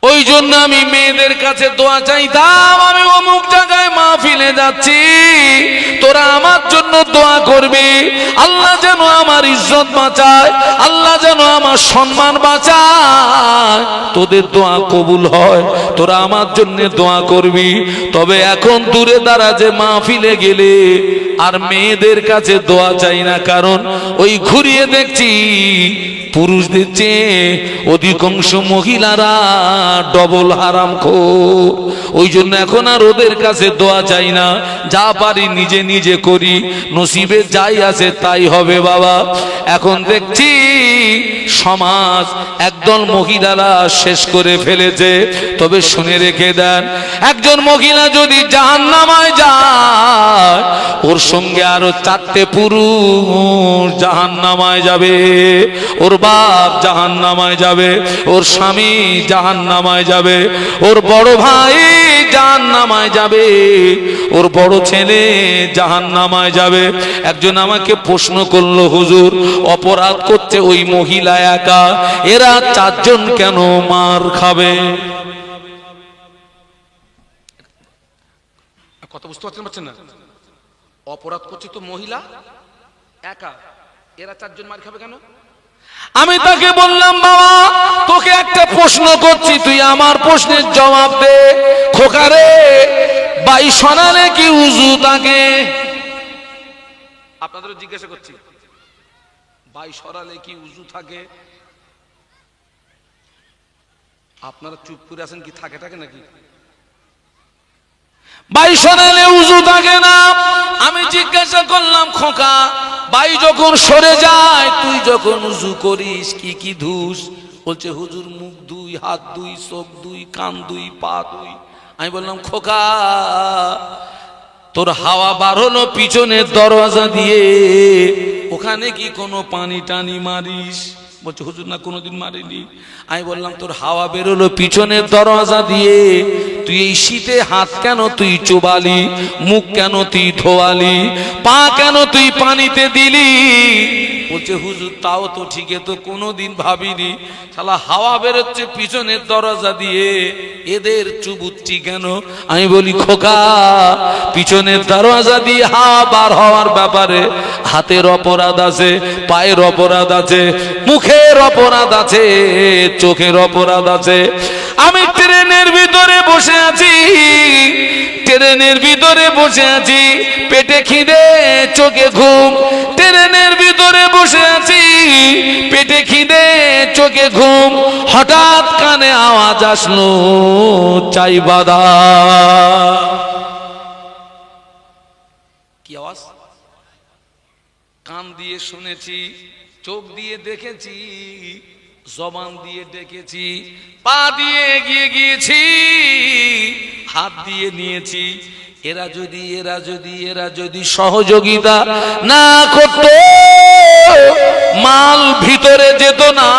Speaker 1: ওই জন্য আমি মেয়েদের কাছে দোয়া চাইতাম, আমি অমুক জায়গায় মাহফিলে যাচ্ছি, তোরা আমার জন্য দোয়া করবি, আল্লাহ যেন আমার ইজ্জত বাঁচায়, আল্লাহ যেন আমার সম্মান বাঁচায়, তোদের দোয়া কবুল হয়, তোরা আমার জন্য দোয়া করবি। তবে এখন দূরে দাঁড়াতে মাহফিলে গেলে আর মেয়েদের কাছে দোয়া চাই না। কারণ ওই ঘুরিয়ে দেখছি পুরুষদের চেয়ে অধিকাংশ মহিলারা ডবল হারামখোর। ওই জন্য এখন আর ওদের কাছে দোয়া চাই না, যা পারি নিজে নিজে করি, নসিবে যাই আছে তাই হবে বাবা। এখন দেখছি সমাজ একদল মহিলারা শেষ করে ফেলেছে। তবে শুনে রেখে দেন, একজন মহিলা যদি জাহান্নামায় যায়, ওর সঙ্গে আরো 4টে পুরুষ জাহান্নামায় যাবে। ওর বাপ জাহান্নামায় যাবে, ওর স্বামী জাহান্নামায় যাবে, ওর বড় ভাই জাহান্নামায় যাবে, ওর বড় ছেলে জাহান্নামায় যাবে। একজন আমাকে প্রশ্ন করলো, হুজুর অপরাধ করছে ওই মহিলা একা, এরা 4 জন কেন মার খাবে? কথা বুঝতে পারছেন না? অপরাধ করছে তো মহিলা একা, এরা 4 জন মার খাবে কেন? আমি তাকে বললাম, বাবা তোকে একটা প্রশ্ন করছি, তুই আমার প্রশ্নের জবাব দে। খোকারে, 22 সরালে কি উজু থাকে? আপনাদেরও জিজ্ঞাসা করছি, 22 সরালে কি উজু থাকে? আপনারা চুপ করে আছেন, কি থাকে নাকি? 22 সরালে উজু থাকে না। আমি জিজ্ঞাসা করলাম, খোকা 22 যখন সরে যায়, তুই যখন উজু করিস কি কি ধুস? বলছে হুজুর মুখ ধুই, হাত ধুই, চোখ ধুই, কান ধুই, পা ধুই। আমি বললাম, খোকা তোর হাওয়া বার হলো পিছনের দরজা দিয়ে, ওখানে কি কোনো পানি টানি মারিস? বলছে হুজুর না, কোনোদিন মারিনি। আমি বললাম, তোর হাওয়া বেরোলো পিছনের দরজা দিয়ে, তুই এই শীতে হাত কেন তুই চোবালি, মুখ কেন তুই ধোয়ালি, পা কেন তুই পানিতে দিলি? বলছে হুজুর তাও তো ঠিক, তো কোনোদিন ভাবিনি, শালা হাওয়া বেরোচ্ছে পিছনের দরজা দিয়ে, এদের চুবুচ্ছি কেন? আমি বলি, খোকা পিছনের দরজা দিয়ে হাওয়া বার হওয়ার ব্যাপারে হাতের অপরাধ আছে, পায়ের অপরাধ আছে, মুখের অপরাধ আছে, চোখের অপরাধ আছে। আমি ট্রেনের ভিতরে বসে আছি, ট্রেনের ভিতরে বসে আছি, পেটে খিদে চোখে ঘুম। ট্রেনের ভিতরে বসে আছি, পেটে খিদে চোখে ঘুম। হঠাৎ কানে আওয়াজ আসলো, চাই বাদা। কি আওয়াজ? কান দিয়ে শুনেছি, চোখ দিয়ে দেখেছি, জবান দিয়ে ডেকেছি, পা দিয়ে এগিয়ে গিয়েছি, হাত দিয়ে নিয়েছি। এরা যদি সহযোগিতা না করত, মাল ভিতরে যেত না,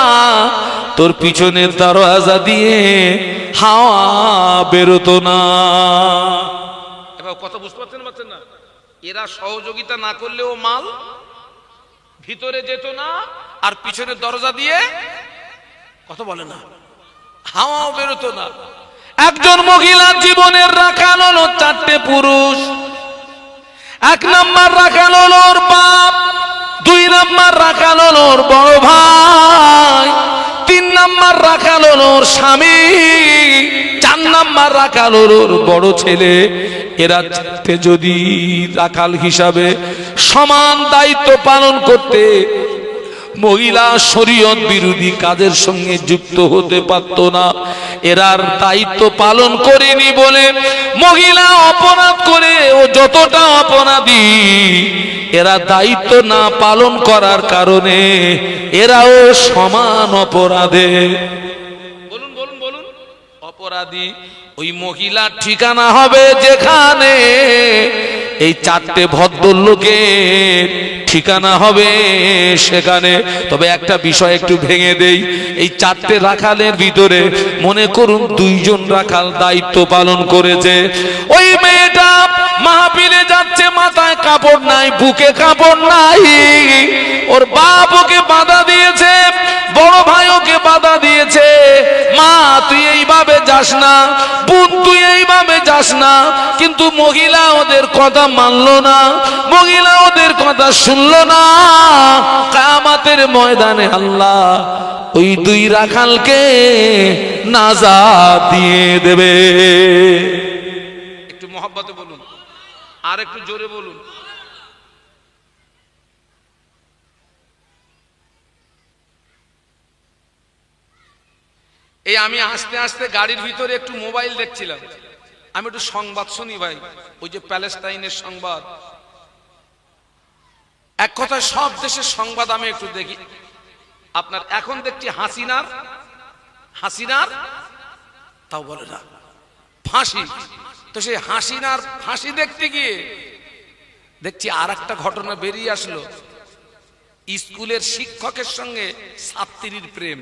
Speaker 1: তোর পিছনের দরজা দিয়ে হাওয়া বেরোতো না। এবার কথা বুঝতে পারছেন না? এরা সহযোগিতা না করলেও মাল ভিতরে যেত না, আর পিছনের দরজা দিয়ে কথা বলে না, হাওয়াও বেরোতো না। একজন মহিলার জীবনের রাখাল হলো 4টে পুরুষ। 1 নাম্বার রাখাল হলো ওর বাপ, 2 নাম্বার রাখাল হলো ওর বড় ভাই, 3 নাম্বার রাখাল হলো ওর স্বামী, 4 নাম্বার রাখাল হলো ওর বড় ছেলে। এরা 4টে যদি রাখাল হিসাবে সমান দায়িত্ব পালন করতে, মহিলা শরীয়ত বিরোধী কাজের সঙ্গে যুক্ত হতে পারত না। এরার দায়িত্ব পালন করেনি বলে মহিলা অপরাধ করে, ও যতটা অপরাধী, এরা দায়িত্ব না পালন করার কারণে এরাও সমান অপরাধে। বলুন অপরাধী। ওই মহিলার ঠিকানা হবে যেখানে, এই 4টে ভদ্রলোকের ঠিকানা হবে সেখানে। তবে একটা বিষয় একটু ভেঙে দেই, এই 4টে রাখালের ভিতরে মনে করুন 2 জন রাখাল দায়িত্ব পালন করেছে। ওই মেয়েটা মাহফিলে যাচ্ছে, মাথায় কাপড় নাই, বুকে কাপড় নাই, ওর বাপ ওকে বাধা দিয়েছে, বড় ভাই ওকে বাধা দিয়েছে, মা তুই এইভাবে যাস না, বোন তুই এইভাবে যাস না। কিন্তু মহিলা ওদের কথা মানলো না, মহিলা ওদের কথা শুনলো না। কিয়ামতের ময়দানে আল্লাহ ওই 2 রাখালকে নাজাত দিয়ে দেবে। একটু মহব্বতে বলুন, আর একটু জোরে বলুন। এই আমি আস্তে আস্তে গাড়ির ভিতরে একটু মোবাইল দেখছিলাম, আমি একটু সংবাদ শুনি ভাই, ওই যে প্যালেস্টাইনের সংবাদ, এক কথায় সব দেশের সংবাদ আমি একটু দেখি। আপনার এখন দেখছি হাসিনার তাও বলে না ফাঁসি, তো সেই হাসিনার ফাঁসি দেখতে গিয়ে দেখছি আর একটা ঘটনা বেরিয়ে আসলো, স্কুলের শিক্ষকের সঙ্গে ছাত্রীর প্রেম।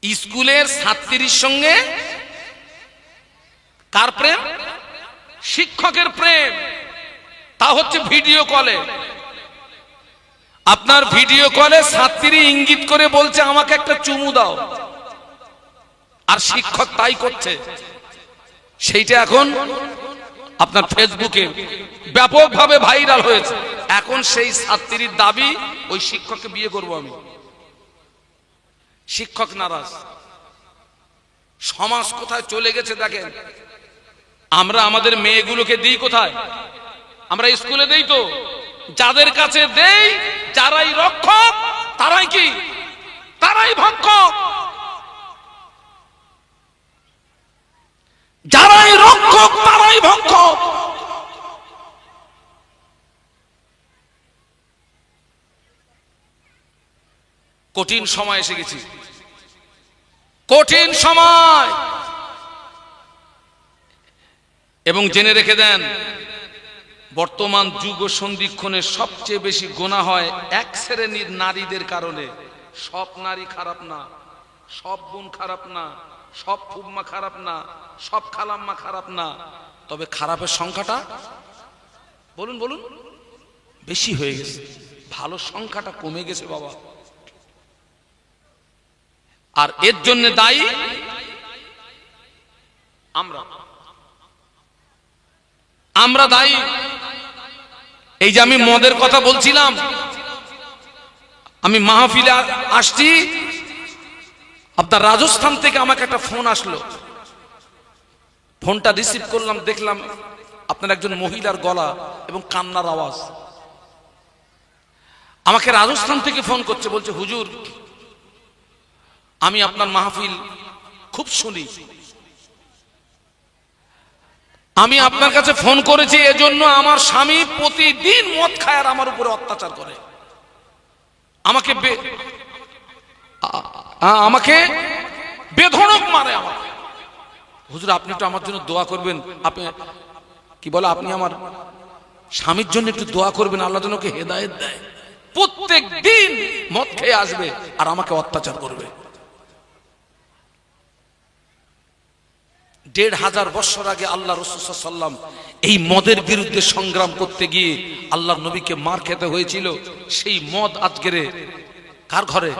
Speaker 1: স্কুলের ছাত্রীর সঙ্গে কার প্রেম? শিক্ষকের প্রেম, তা হচ্ছে ভিডিও কলে। আপনার ভিডিও কলে ছাত্রী ইঙ্গিত করে বলছে আমাকে একটা চুমু দাও, আর শিক্ষক তাই করছে। সেইটা এখন আপনার ফেসবুকে ব্যাপকভাবে ভাইরাল হয়েছে। এখন সেই ছাত্রীর দাবি ওই শিক্ষককে বিয়ে করব আমি। শিক্ষক নারাজ। সমাজ কোথায় চলে গেছে দেখেন। আমরা আমাদের মেয়েগুলোকে দিই কোথায়? আমরা স্কুলে দেই তো, যাদের কাছে দেই যারাই রক্ষক তারাই কি? তারাই ভক্ষক। যারাই রক্ষক তারাই ভক্ষক। কঠিন সময় এসে গেছি, কঠিন সময়। এবং জেনে রেখে দেন, বর্তমান যুগ সন্ধিক্ষণে সবচেয়ে বেশি গোনা হয় এক শ্রেণীর নারীদের কারণে। সব নারী খারাপ না, সব বোন খারাপ না, সব ফুম্মা খারাপ না, সব খালাম্মা খারাপ না, তবে খারাপের সংখ্যাটা বলুন বলুন বেশি হয়ে গেছে, ভালো সংখ্যাটা কমে গেছে বাবা। আর এর জন্য দায়ী আমরা দায়ী। এই যে আমি মদের কথা বলছিলাম, আমি মাহফিলে আসছি, আপনার রাজস্থান থেকে আমাকে একটা ফোন আসলো। ফোনটা রিসিভ করলাম, দেখলাম আপনার একজন মহিলার গলা এবং কান্নার আওয়াজ। আমাকে রাজস্থান থেকে ফোন করছে, বলছে হুজুর আমি আপনার মাহফিল খুব শুনি, আমি আপনার কাছে ফোন করেছি এজন্য আমার স্বামী প্রতিদিন মদ খায় আর আমার উপরে অত্যাচার করে, আমাকে বেধড়ক মারে আমাকে। হুজুর আপনি একটু আমার জন্য দোয়া করবেন, আপনি কি বলে, আপনি আমার স্বামীর জন্য একটু দোয়া করবেন, আল্লাহ যেন ওকে হেদায়েত দেয়। প্রত্যেক দিন মদ খেয়ে আসবে আর আমাকে অত্যাচার করবে। ১৫০০ বছর আগে আল্লাহ রাসূল সাল্লাল্লাহু আলাইহি ওয়াসাল্লাম এই মদের বিরুদ্ধে সংগ্রাম করতে গিয়ে আল্লাহর নবীকে মার খেতে হয়েছিল। সেই মদ আজকে কার ঘরে?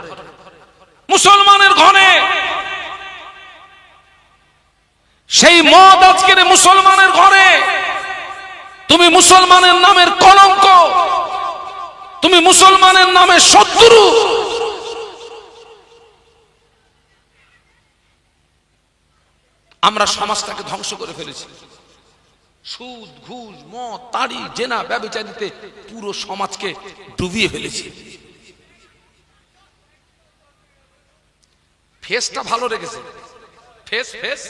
Speaker 1: মুসলমানের ঘরে। সেই মদ আজকে মুসলমানের ঘরে। তুমি মুসলমানের নামের কলঙ্ক, তুমি মুসলমানের নামে শত্রু। আমরা সমাজটাকে ধ্বংস করে ফেলেছি। সুদ, ঘুষ, মদ, তাড়ি, জেনা, ব্যভিচারিতে পুরো সমাজকে ডুবিয়ে ফেলেছি। ফেসটা ভালো রেখেছে। ফেস ফেস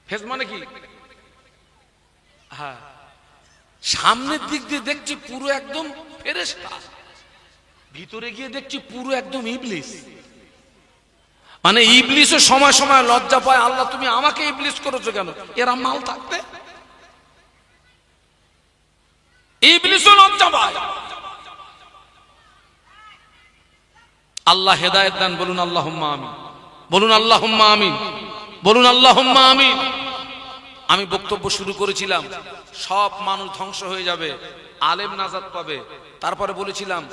Speaker 1: ফেস মানে কি? হ্যাঁ, সামনের দিক দিয়ে দেখছি পুরো একদম ফেরেশতা, ভিতরে গিয়ে দেখছি পুরো একদম ইবলিস। মানে ইবলিসও সময় সময় লজ্জা পায়, আল্লাহ তুমি আমাকে ইবলিস করেছো কেন? এরা মাল থাকতে ইবলিসও লজ্জা পায়। আল্লাহ হেদায়েত দান, বলুন আল্লাহুম্মা আমিন, বলুন আল্লাহুম্মা আমিন, বলুন আল্লাহুম্মা আমিন। আমি বক্তব্য শুরু করেছিলাম সব মানুষ ধ্বংস হয়ে যাবে, আলেম নাজাত পাবে। তারপরে বলেছিলাম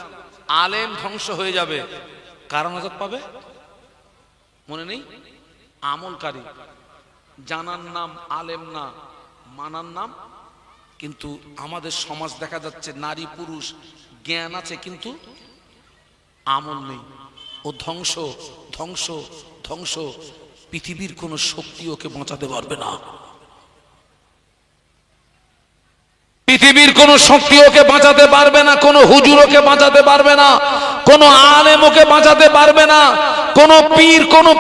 Speaker 1: আলেম ধ্বংস হয়ে যাবে, কারা নাজাত পাবে মনে নেই? আমলকারী। জানার নাম আলেম না, মানার নাম। কিন্তু আমাদের সমাজ দেখা যাচ্ছে নারী পুরুষ জ্ঞান আছে কিন্তু আমল নেই। ও ধ্বংস ধ্বংস ধ্বংস। পৃথিবীর কোন শক্তি ওকে বাঁচাতে পারবে না। পৃথিবীর কোন শক্তি ওকে বাঁচাতে পারবে না, কোন হুজুর ওকে বাঁচাতে পারবে না, কোন আলেম ওকে বাঁচাতে পারবে না, কোন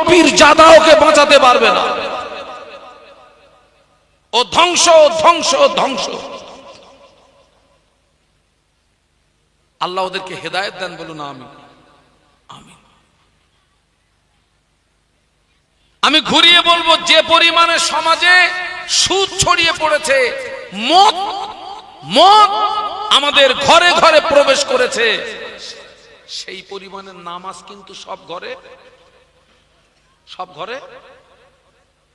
Speaker 1: পীর জাদা ওকে বাঁচাতে পারবে না। ও ধ্বংস ধ্বংস ধ্বংস। আল্লাহ ওদেরকে হেদায়েত দেন, বলুন আমিন। আমিন। আমি ঘুরিয়ে বলবো, যে পরিমাণে সমাজে সুদ ছড়িয়ে পড়েছে, মদ আমাদের ঘরে ঘরে প্রবেশ করেছে, সেই পরিমাণে নামাজ কিন্তু সব ঘরে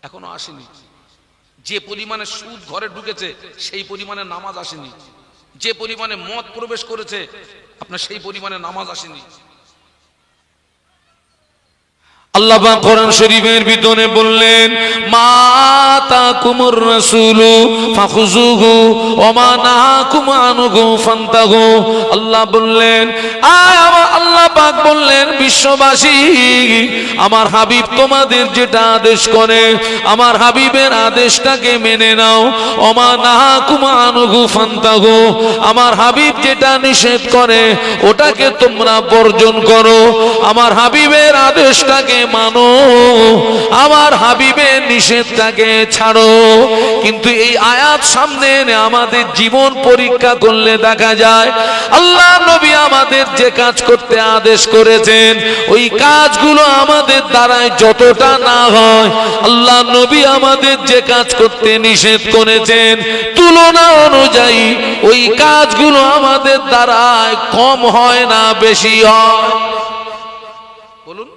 Speaker 1: এখনো আসেনি। যে পরিমাণে সুদ ঘরে ঢুকেছে সেই পরিমাণে নামাজ আসেনি। যে পরিমাণে মদ প্রবেশ করেছে আপনার সেই পরিমাণে নামাজ আসেনি। আল্লাহ পাক কোরআন শরীফের ভিতরে বললেন, মা তাকুমুর রাসূলু ফাখুযুহু ওয়া মা নাহাকুম আনহু ফান্তাহু। আল্লাহ বললেন, আল্লাহ পাক বললেন, বিশ্ববাসী, আমার হাবিব তোমাদের যেটা আদেশ করে আমার হাবিবের আদেশটাকে মেনে নাও। ওয়া মা নাহাকুম আনহু ফান্তাহু, আমার হাবিব যেটা নিষেধ করে ওটাকে তোমরা বর্জন করো। আমার হাবিবের আদেশটাকে মানো, আমার হাবিবের নিষেধটাকে ছাড়ো। কিন্তু এই আয়াত সামনে এনে আমাদের জীবন পরীক্ষা করলে দেখা যায় আল্লাহ নবী আমাদের যে কাজ করতে আদেশ করেছেন ওই কাজগুলো আমাদের দ্বারাই যতটা না হয়, আল্লাহ নবী আমাদের যে কাজ করতে নিষেধ করেছেন তুলনা অনুযায়ী ওই কাজগুলো আমাদের দ্বারাই কম হয় না বেশি হয়। বলুন।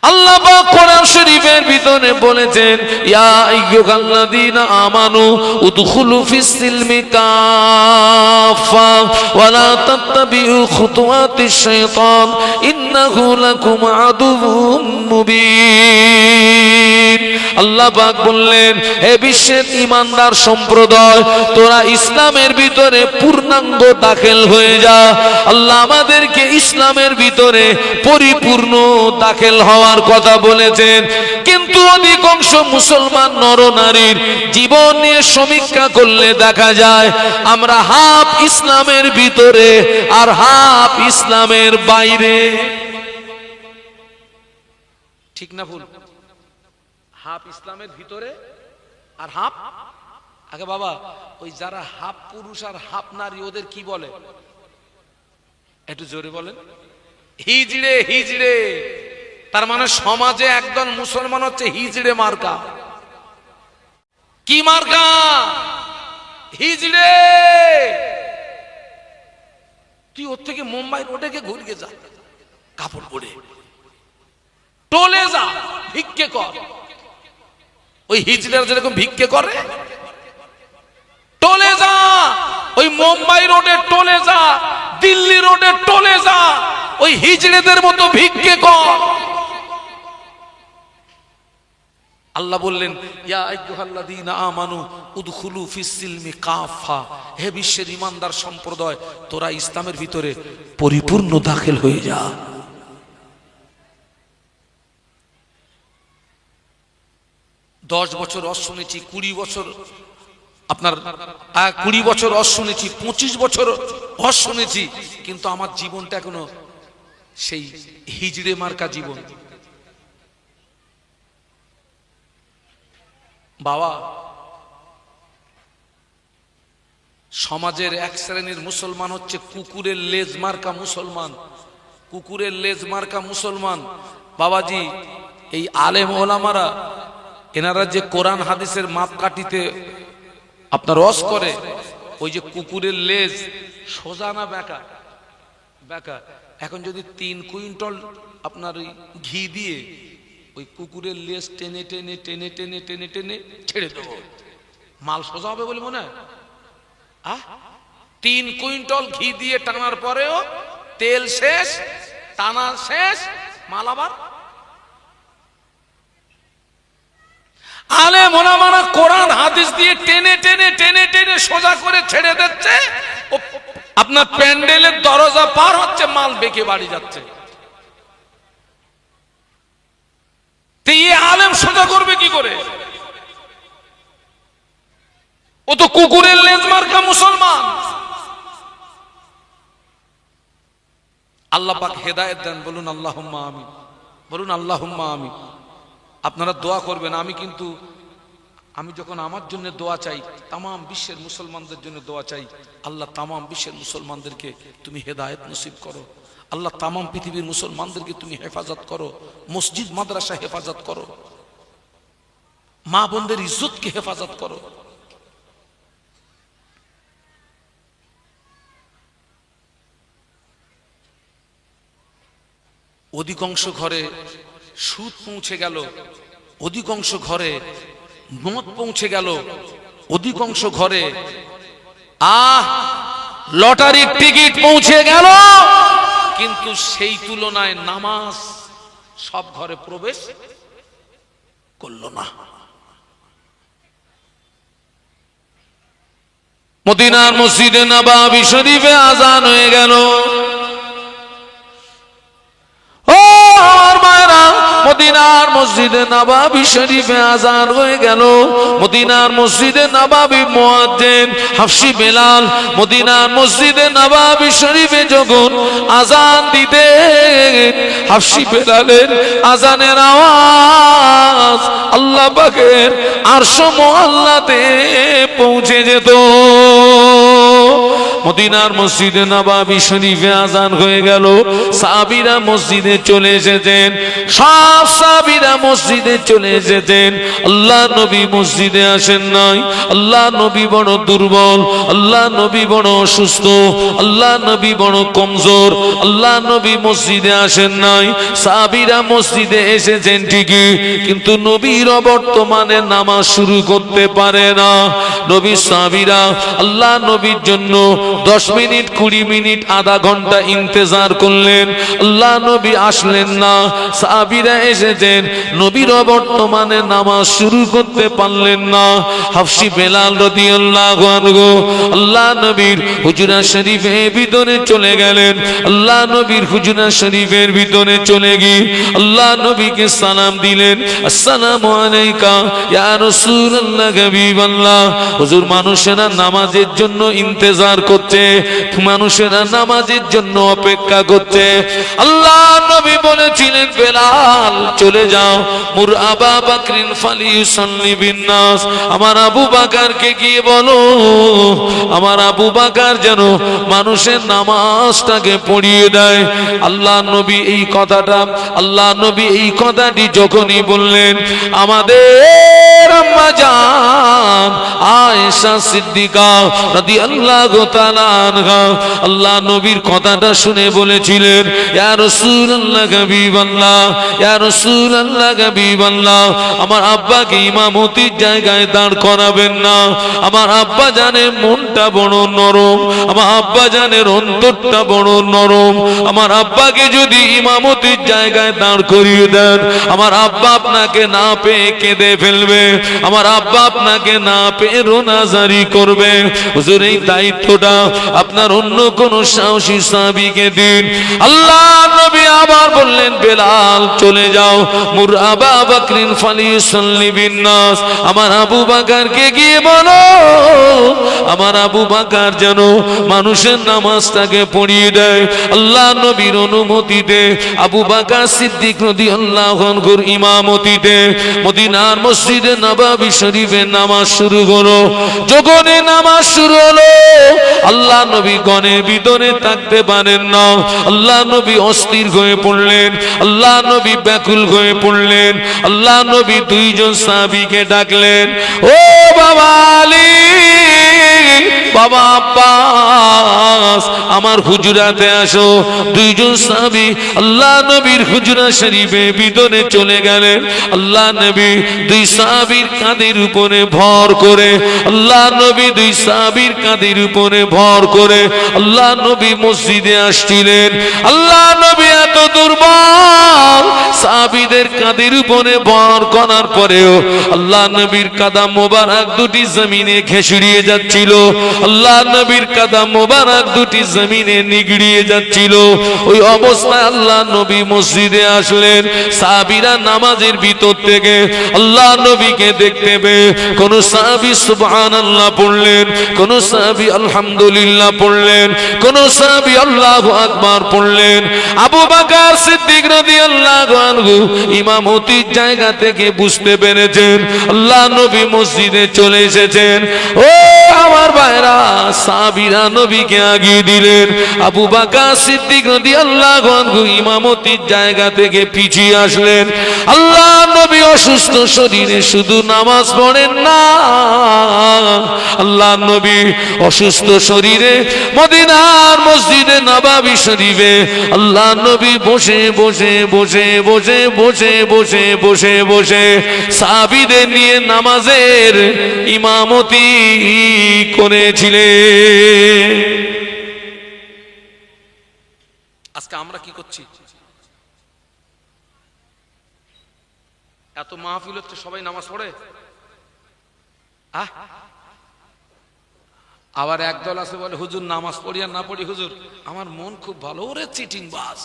Speaker 1: আল্লাহ পাক কোরআন শরীফের ভিতরে বলেছেন, ইয়া আইয়ুহাল্লাযীনা আমানু উদখুলু ফিস সিলমি কাফা ওয়া লা তাত্তাবিউ খুতুওয়াতিশ শাইতান ইন্নাহু লাকুম আদুউম মুবিন। আল্লাহ পাক বললেন, হে বিশ্বের ঈমানদার সম্প্রদায়, তোরা ইসলামের ভিতরে পূর্ণাঙ্গ দাখিল হয়ে যা। আল্লাহ আমাদেরকে ইসলামের ভিতরে পরিপূর্ণ দাখিল হওয়ার কথা বলেছেন। কিন্তু অধিকাংশ মুসলমান নরনারীর জীবন নিয়ে সমীক্ষা করলে দেখা যায় আমরা হাফ ইসলামের ভিতরে আর হাফ ইসলামের বাইরে। ঠিক না ভুল? হাফ ইসলামের ভিতরে আর হাফ। আগে বাবা, ওই যারা হাফ পুরুষ আর হাফ নারী ওদের কি বলে একটু জোরে বলেন? হিজড়ে। হিজড়ে তার মানে সমাজে একজন মুসলমান হচ্ছে হিজড়ে মার্কা। কি মার্কা? হিজড়ে। তুই ওর থেকে মুম্বাই রোডে ঘুরে যা, কাপড় পরে টলে যা, ভিক্ষে কর। ওই হিজড়েরা যেরকম ভিক্ষে করে টলে যা, ওই মুম্বাই রোডে টলে যা, দিল্লি রোডে টলে যা, ওই হিজড়েদের মতো ভিক্ষে কর। আল্লাহ বললেন, ইয়া আইয়ুহাল্লাযীনা আমানু উদখুলু ফিস সিলমি কাফা, হে বিশ্বের ঈমানদার সম্প্রদায়, তোরা ইসলামের ভিতরে পরিপূর্ণ দাখিল হয়ে যা। 10 বছর ওয়াজ শুনেছি, 20 বছর আপনার 20 বছর ওয়াজ শুনেছি, 25 বছর ওয়াজ শুনেছি, কিন্তু আমার জীবনটা এখনো সেই হিজড়ে মার্কা জীবন। বাবা, সমাজের এক শ্রেণীর মুসলমান হচ্ছে কুকুরের লেজ মার্কা মুসলমান। কুকুরের লেজ মার্কা মুসলমান। বাবাজি, এই আলেম ওলামারা এনারা যে কোরআন হাদিসের মাপকাঠিতে আপনার রস করে, ওই যে কুকুরের লেজ সোজা না বেঁকা? বেঁকা। এখন যদি 3 কুইন্টাল আপনার ওই ঘি দিয়ে ওই কুকুরের লেজ টেনে টেনে টেনে টেনে টেনে টেনে ছেড়ে দেবো, মাল সোজা হবে বলে মনে হয়? 3 কুইন্টাল ঘি দিয়ে টানার পরেও তেল শেষ, টানা শেষ, মাল আবার। আলেম ওলামারা কোরআন হাদিস দিয়ে টেনে টেনে টেনে টেনে সোজা করে ছেড়ে দিচ্ছে, আপনার প্যান্ডেলের দরজা পার হচ্ছে, মাল বেঁকে বাড়ি যাচ্ছে। আলেম সোজা করবে কি করে? ও তো কুকুরের লেজ মার্কা মুসলমান। আল্লাহ পাক হেদায়েত দেন, বলুন আল্লাহুম্মা আমিন, বলুন আল্লাহুম্মা আমিন। আপনারা দোয়া করবেন। আমি যখন আমার জন্য দোয়া চাই, তামাম বিশ্বের মুসলমানদের জন্য দোয়া চাই, আল্লাহ তামাম বিশ্বের মুসলমানদেরকে তুমি হেদায়েত নসিব করো, আল্লাহ তামাম পৃথিবীর মুসলমানদেরকে তুমি হেফাজত করো, মসজিদ মাদ্রাসা হেফাজত করো, মা বোনদের ইজ্জতকে হেফাজত করো। অধিকাংশ ঘরে সুদ পৌঁছে গেল, অধিকাংশ ঘরে মদ পৌঁছে গেল, অধিকাংশ ঘরে লটারির টিকিট পৌঁছে গেল, কিন্তু সেই তুলনায় নামাজ সব ঘরে প্রবেশ করলো না। মদিনার মসজিদে নববী শরীফে আযান হয়ে গেল। মদিনার মসজিদে নববী শরীফে আযান হয়ে গেল। মদিনার মসজিদে নববী মুয়াজ্জিন হাফসি বেলাল মদিনার মসজিদে নববী শরীফে যখন আযান দিতেন, হাফসি বেলালের আযানের আওয়াজ আল্লাহ পাকের আরশ মুআল্লাতে পৌঁছে যেত। মদিনার মসজিদে নববী শরীফে আযান হয়ে গেল, সাহাবীরা মসজিদে চলে এসেছেন, সব সাহাবীরা মসজিদে চলে এসেছেন। আল্লাহ নবী মসজিদে আসেন নাই। আল্লাহ নবী বড় দুর্বল, আল্লাহ নবী বড় অসুস্থ, আল্লাহ নবী বড় কমজোর, আল্লাহ নবী মসজিদে আসেন নাই। সাহাবীরা মসজিদে এসেছেন ঠিকই, কিন্তু নবীর বর্তমানে নামাজ শুরু করতে পারে না। নবী সাহাবীরা আল্লাহ নবীর জন্য 10 মিনিট 20 মিনিট আধা ঘন্টা ইন্তজার করলেন, আল্লাহ নবী আসলেন না। সাহাবীরা এসেছেন, নবীর বর্তমানে নামাজ শুরু করতে পারলেন না। হাফসি বেলাল রাদিয়াল্লাহু আনহু আল্লাহ নবীর হুজরা শরীফের ভিতরে চলে গেলেন। আল্লাহ নবীর হুজরা শরীফের ভিতরে চলে গিয়ে আল্লাহ নবীকে সালাম দিলেন, আসসালামু আলাইকা ইয়া রাসূলুল্লাহ হাবিবাল্লাহ। হুজুর, মানুষেরা নামাজের জন্য ইন্তজার করছে, মানুষেরা নামাজের জন্য অপেক্ষা করছে। আল্লাহ নবী বলেছিলেন, বেলাল চলে যাও, মুর আবা বকরিন ফালিউসাল্লি বিন্নাস। আমার আবু বকরকে গিয়ে বলো, আমার আবু বকর যেন মানুষের নামাজটাকে পড়িয়ে দেয়। আল্লাহ নবী এই কথাটি যখনই বললেন, আমাদের আম্মা জান আয়েশা সিদ্দিকা রাদিয়াল্লাহু তাআলা আনহা আল্লাহ নবীর কথাটা শুনে বলেছিলেন, ইয়া রাসূলুল্লাহ হাবিবাল্লাহ, ইয়া রাসূলুল্লাহ হাবিবাল্লাহ, আমার আব্বাকে ইমামতির জায়গায় দাঁড় করাবেন না। আমার আব্বা জানের মনটা বড় নরম, আমার আব্বা জানের অন্তরটা বড় নরম। আমার আব্বাকে যদি ইমামতির জায়গায় দাঁড় করিয়ে দেন, আমার আব্বা আপনাকে না পেয়ে কেঁদে ফেলবে, আমার আব্বা আপনাকে না পেয়ে রোনাজারি করবে। হুজুর, এই দায়িত্বটা আপনার অন্য কোন সাহসী সাহাবীকে দিন। আল্লাহ নবী আবার বললেন, বেলাল চলে যাও, মুর আবা বকরিন ফালিউসাল্লি বিন্নাস। আমার আবু বকরকে গিয়ে বলো, আমার আবু বকর যেন মানুষের নামাজটাকে পড়িয়ে দেয়। আল্লাহ নবীর অনুমতিতে আবু বকর সিদ্দিক রাদিয়াল্লাহু আনহুর ইমামতিতে মদিনার মসজিদে নববী শরীফে নামাজ শুরু হলো। যখন নামাজ শুরু হলো, আল্লাহ নবী গণের ভিতরে থাকতে পারেন না। আল্লাহ নবী অস্থির হয়ে পড়লেন, আল্লাহ নবী ব্যাকুল হয়ে পড়লেন। আল্লাহ নবী 2 জন সাহাবীকে ডাকলেন, ও বাবা আলী, বাবা আব্বাস, আমার হুজরাতে আসো। 2 জন সাহাবী আল্লাহ নবীর হুজরা শরীফের ভিতরে চলে গেলেন। আল্লাহ নবী 2 সাহাবীর কাঁধের উপরে ভর করে, আল্লাহ নবী 2 সাহাবীর কাঁধের উপরে ভর করে আল্লাহ নবী মসজিদে আসছিলেন। আল্লাহ নবী এত দুর্বল, সাহাবীদের কাঁধের উপরে ভর করার পরেও আল্লাহ নবীর কাদা মোবারক 2টি জমিনে ঘেঁষড়িয়ে যাচ্ছিল। আল্লাহ নবীর কাদা মোবারক মোবারক দুটি জমিনে নিগড়িয়ে যাচ্ছিল। ওই অবস্থায় আল্লাহ নবী মসজিদে আসলেন। সাহাবীরা নামাজের ভিতর থেকে আল্লাহ নবীকে দেখতে পেয়ে কোন সাহাবী সুবহানাল্লাহ পড়লেন, কোন সাহাবী আলহামদুলিল্লাহ পড়লেন, কোন সাহাবী আল্লাহু আকবার পড়লেন। আবু বকর সিদ্দিক রাদিয়াল্লাহু আনহু ইমামতির জায়গা থেকে বুঝতে পেরেছেন আল্লাহ নবী মসজিদে চলে এসেছেন। ও আমার ভাইরা, সাহাবীরা নবীকে আগিয়ে দিলেন। আবু বকর সিদ্দিক রাদিয়াল্লাহু আনহু ইমামতির জায়গা থেকে পিছিয়ে আসলেন। আল্লাহ নবী অসুস্থ শরীরে শুধু নামাজ পড়েন না, আল্লাহ নবী অসুস্থ শরীরে মদিনার মসজিদে নববী শরীফে আল্লাহ নবী বসে বসে বসে বসে বসে বসে বসে বসে সাহাবীদের নিয়ে নামাজের ইমামতি করেছিলেন। আজকে আমরা কি করছি? এত মাহফিল হচ্ছে, সবাই নামাজ পড়ে। আবার একদল আছে বলে হুজুর নামাজ পড়ি আর না পড়ি হুজুর আমার মন খুব ভালো। ওরে চিটিং বাস,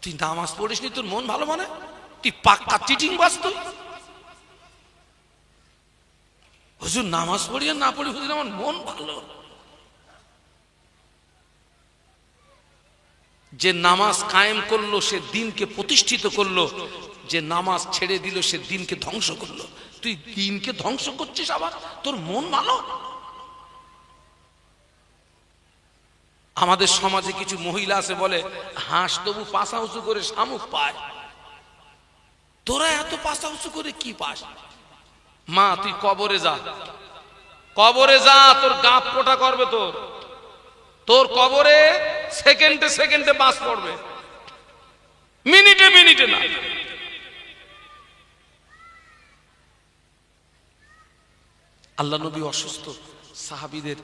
Speaker 1: তুই নামাজ পড়িস নি তোর মন ভালো মানে? তুই পাক্কা চিটিং বাস। তুই হুজুর নামাজ পড়ি আর না পড়ি হুজুর আমার মন ভালো। যে নামাজ কায়েম করলো সে দিনকে প্রতিষ্ঠিত করলো, যে নামাজ ছেড়ে দিল সে দিনকে ধ্বংস করলো। তুই দিনকে ধ্বংস করছিস আবার তোর মন ভালো? আমাদের সমাজে কিছু মহিলা আছে বলে হাঁস তবু পাছা উঁচু করে শামুক পায়। তোরা এত পাছা উঁচু করে কি পাস? মা তুই কবরে যা, কবরে যা, তোর গাপ পোটা করবে। তোর কবরে সেকেন্ডে সেকেন্ডে বাস পড়বে, মিনিটে মিনিটে না। আল্লাহ নবী অসুস্থ, সাহাবীদের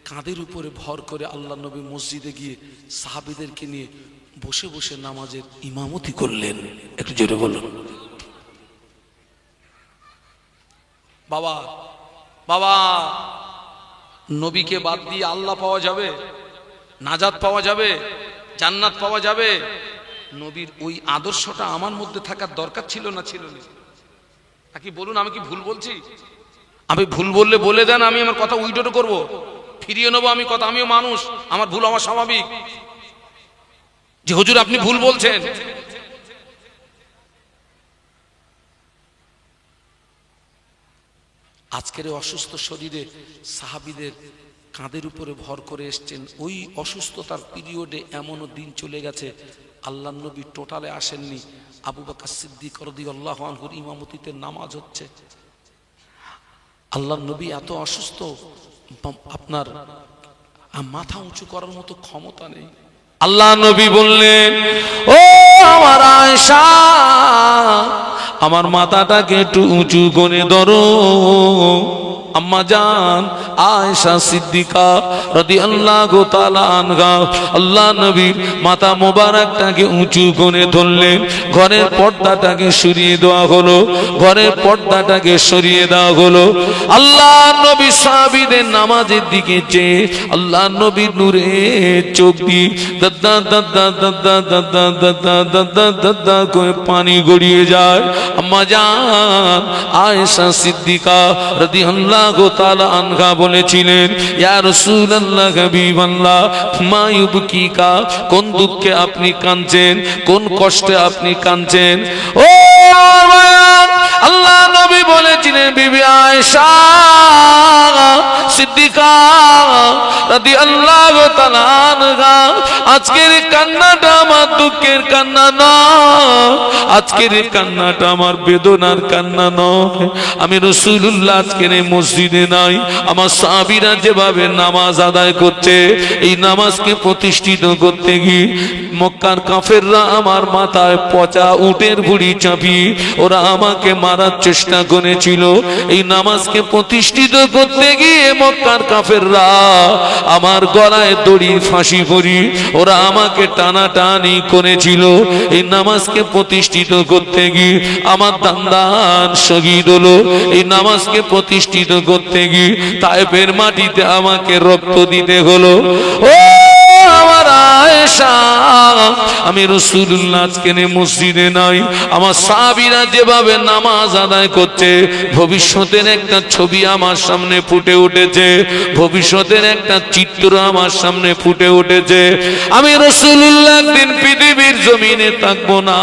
Speaker 1: কাঁধের উপরে ভর করে আল্লাহ নবী মসজিদে গিয়ে সাহাবীদেরকে নিয়ে বসে বসে নামাজের ইমামতি করলেন। একটু জোরে বলুন। বাবা বাবা, নবীকে বাদ দিয়ে আল্লাহ পাওয়া যাবে, নাজাত পাওয়া যাবে, জান্নাত পাওয়া যাবে? নবীর ওই আদর্শটা আমার মধ্যে থাকার দরকার ছিল না, ছিল না? নাকি বলুন, আমি কি ভুল বলছি? আমি ভুল বললে বলে দেন, আমি আমার কথা উইডো করব, ফিরিয়ে নেবো আমি কথা। আমিও মানুষ, আমার ভুল আমার স্বাভাবিক। যে হুজুর আপনি ভুল বলছেন, আজকের অসুস্থ শরীরে সাহাবীদের কাঁধের উপরে ভর করে এসছেন। ওই অসুস্থতার পিরিয়ডে এমনও দিন চলে গেছে আল্লাহ নবী টোটালে আসেননি। আবু বকর সিদ্দিক রাদিয়াল্লাহু আনহুর ইমামতিতে নামাজ হচ্ছে। আল্লাহ নবী এত অসুস্থ, আপনার মাথা উঁচু করার মতো ক্ষমতা নেই। আল্লাহ নবী বললেন, ও আমার আয়েশা, আমার মাথাটাকে একটু উঁচু করে ধরো। আম্মা জান আয়েশা সিদ্দিকা রাদিয়াল্লাহু তাআলা আনহা আল্লাহ নবীর মাথা মোবারকটাকে উঁচু করে ধরলেন। ঘরের পর্দাটাকে সরিয়ে দেওয়া হলো, ঘরের পর্দাটাকে সরিয়ে দেওয়া হলো। আল্লাহ নবী সাহাবীদের নামাজের দিকে চেয়ে আল্লাহ নবী নূরে চোখ দিয়ে দাদা দাদা দাদা দাদা দাদা দাদা দাদা করে পানি গড়িয়ে যায়। আম্মা জান আয়েশা সিদ্দিকা রাদিয়াল্লাহু তাআলা আনহা বলেছিলেন, ইয়া রাসূলুল্লাহ হাবিবাল্লাহ মা ইউবকিকা, কোন দুঃখে আপনি কাঁদছেন, কোন কষ্টে আপনি কাঁদছেন? ও আল্লাহ নবী বলেছিলেন, বিবি আয়েশা সিদ্দিকা রাদিয়াল্লাহু তাআলা আনহা, আজকের কান্নাটা আমার দুঃখের কান্না নয়, আজকের কান্নাটা আমার বেদনার কান্না নয়। আমি রাসূলুল্লাহ আজকের মসজিদে নাই, আমার সাহাবীরা যেভাবে নামাজ আদায় করছে, এই নামাজকে প্রতিষ্ঠিত করতে গিয়ে মক্কার কাফেররা আমার মাথায় পচা উটের ভুঁড়ি চাপিয়ে ওরা আমাকে মারার চেষ্টা করেছিল। এই নামাজকে প্রতিষ্ঠিত করতে গিয়ে মক্কার কাফেররা আমার গলায় দড়ি ফাঁসি করি ওরা আমাকে টানাটানি করেছিল, এই নামাজকে প্রতিষ্ঠিত করতে গিয়ে আমার দান্দান শহীদ হলো। এই নামাজকে প্রতিষ্ঠিত করতে গিয়ে তায়েফের মাটিতে আমাকে রক্ত দিতে হলো। ও আমার আয়েশা, আমি রাসূলুল্লাহ আজকে মসজিদে নাই, আমার সাহাবীরা যেভাবে নামাজ আদায় করছে, ভবিষ্যতের একটা ছবি আমার সামনে ফুটে উঠেছে, ভবিষ্যতের একটা চিত্র আমার সামনে ফুটে উঠেছে। আমি রাসূলুল্লাহ একদিন পৃথিবীর জমিনে থাকবো না,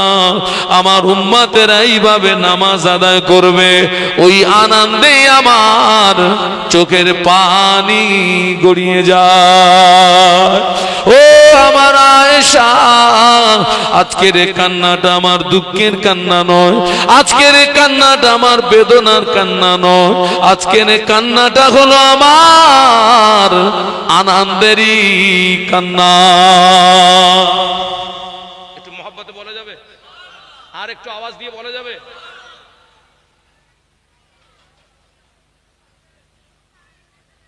Speaker 1: আমার উম্মতেরা এইভাবে নামাজ আদায় করবে, ওই আনন্দে আমার চোখের পানি গড়িয়ে যায়। ও আমার আয়েশা, আজকের এই কান্নাটা আমার দুঃখের কান্না নয়, আজকের এই কান্নাটা আমার বেদনার কান্না নয়, আজকের এই কান্নাটা হলো আমার আনন্দেরই কান্না। একটু মহব্বতে বলা যাবে, আর একটু আওয়াজ দিয়ে বলা যাবে?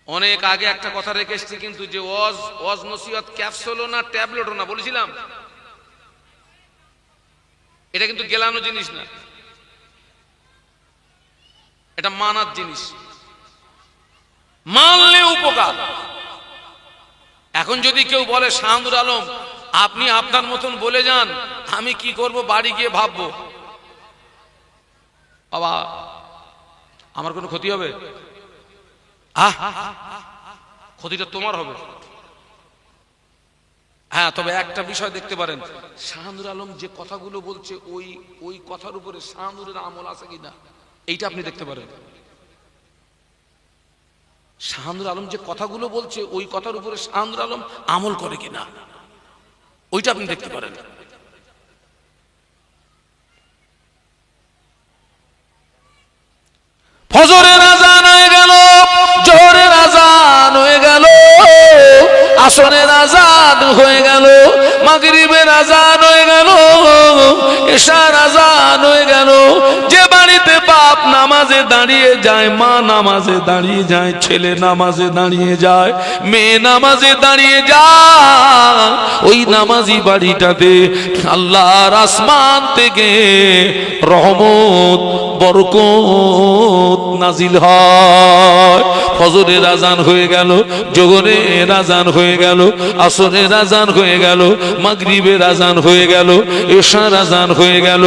Speaker 1: অনেক আগে একটা কথা রেখে এসেছি, কিন্তু যে ওয়াজ নসিহত ক্যাপসুলও না ট্যাবলেটও না বলেছিলাম, এটা কিন্তু গেলানো জিনিস না, এটা মানার জিনিস, মানলে উপকার। এখন যদি কেউ বলে শাহানুর আলম আপনি আপনার মতন বলে যান, আমি কি করব, বাড়ি গিয়ে ভাববো, বাবা আমার কোনো ক্ষতি হবে? ক্ষতিটা তোমার হবে। হ্যাঁ, তবে একটা বিষয় দেখতে পারেন, শাহানুর আলম যে কথাগুলো বলছে ওই কথার উপরে শাহানুরের আমল আছে কিনা, এইটা আপনি দেখতে পারেন। শাহানুর আলম যে কথাগুলো বলছে ওই কথার উপরে শাহানুর আলম আমল করে কিনা, ওইটা আপনি দেখতে পারেন। ফজরের আযান হয়ে গেল, জোহরের আযান হয়ে গেল, আসরের আযান হয়ে গেল, মাগরিবের আযান হয়ে গেল, ইশার আযান হয়ে গেল। যে বাড়িতে বাপ নামাজে দাঁড়িয়ে যায়, মা নামাজে দাঁড়িয়ে যায়, ছেলে নামাজে দাঁড়িয়ে যায়, মেয়ে নামাজে দাঁড়িয়ে যায়, ওই নামাজি বাড়িটাতে আল্লাহর আসমান থেকে রহমত বরকত নাজিল হয়। ফজরের আযান হয়ে গেল, জোহরের আযান হয়ে গেল, আসরের আযান হয়ে গেল, মাগরিবের আযান হয়ে গেল, ইশার আযান হয়ে গেল।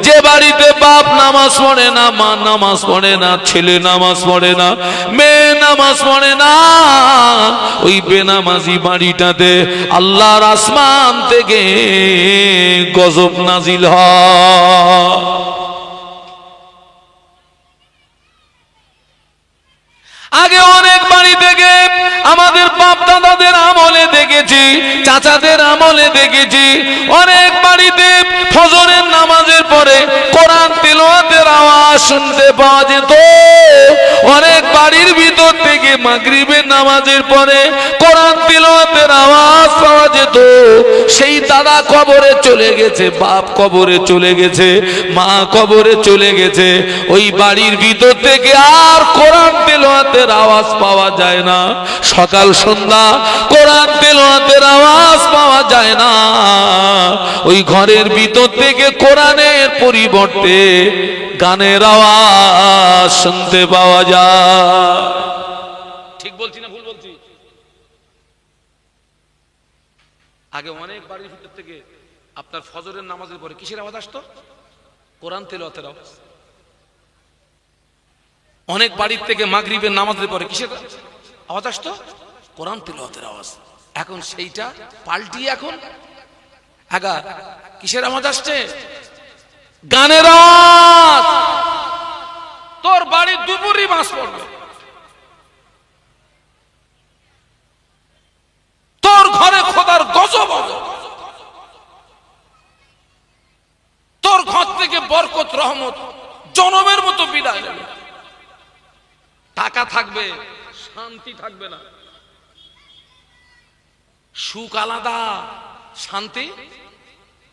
Speaker 1: যে বাড়িতে বাপ নামাজ পড়ে না, মা নামাজ পড়ে না, ছেলে নামাজ পড়ে না, মেয়ে নামাজ পড়ে না, ওই বেনামাজি বাড়িটাতে আল্লাহর আসমান থেকে গজব নাজিল হয়। আগে অনেক বাড়ি থেকে আমাদের বাপ দাদাদের আমলে দেখেছি, চাচাদের আমলে দেখেছি, অনেক বাড়িতে ফজরের নামাজের পরে কোরআন তিলাওয়াতের আওয়াজ শুনতে পাওয়া যেত। অনেক বাড়ির ভিতর থেকে মাগরিবের নামাজের পরে কোরআন তিলাওয়াতের আওয়াজ পাওয়া যেত। সেই দাদা কবরে চলে গেছে, বাপ কবরে চলে গেছে, মা কবরে চলে গেছে, ওই বাড়ির ভিতর থেকে আর কোরআন তিলাওয়াতের আওয়াজ পাওয়া যায় না। সকাল সন্ধ্যা কোরআন তিলাওয়াতের আওয়াজ পাওয়া যায় না। ওই ঘরের ভিতর থেকে কোরআনের পরিবর্তে গানের আওয়াজ শুনতে পাওয়া যায়। ঠিক বলছি না ভুল বলছি? আগে অনেক বাড়ির ভিতর থেকে আপনার ফজরের নামাজের পরে কিসের আওয়াজ আসতো? কোরআন তিলাওয়াতের আওয়াজ। অনেক বাড়ির থেকে মাগরিবের নামাজের পরে কিসের আওয়াজ আসতো? কোরআন তিলাওয়াতের আওয়াজ। এখন সেইটা পাল্টিয়ে এখন আগা কিসের আওয়াজ আসছে? গানের আওয়াজ। তোর বাড়ির দুপুরি মাস পড়বে, তোর ঘরে খোদার গজব হবে, তোর ঘর থেকে বরকত রহমত জনমের মতো বিদায় নেবে। টাকা থাকবে, শান্তি থাকবে না। সুখ আলাদা, শান্তি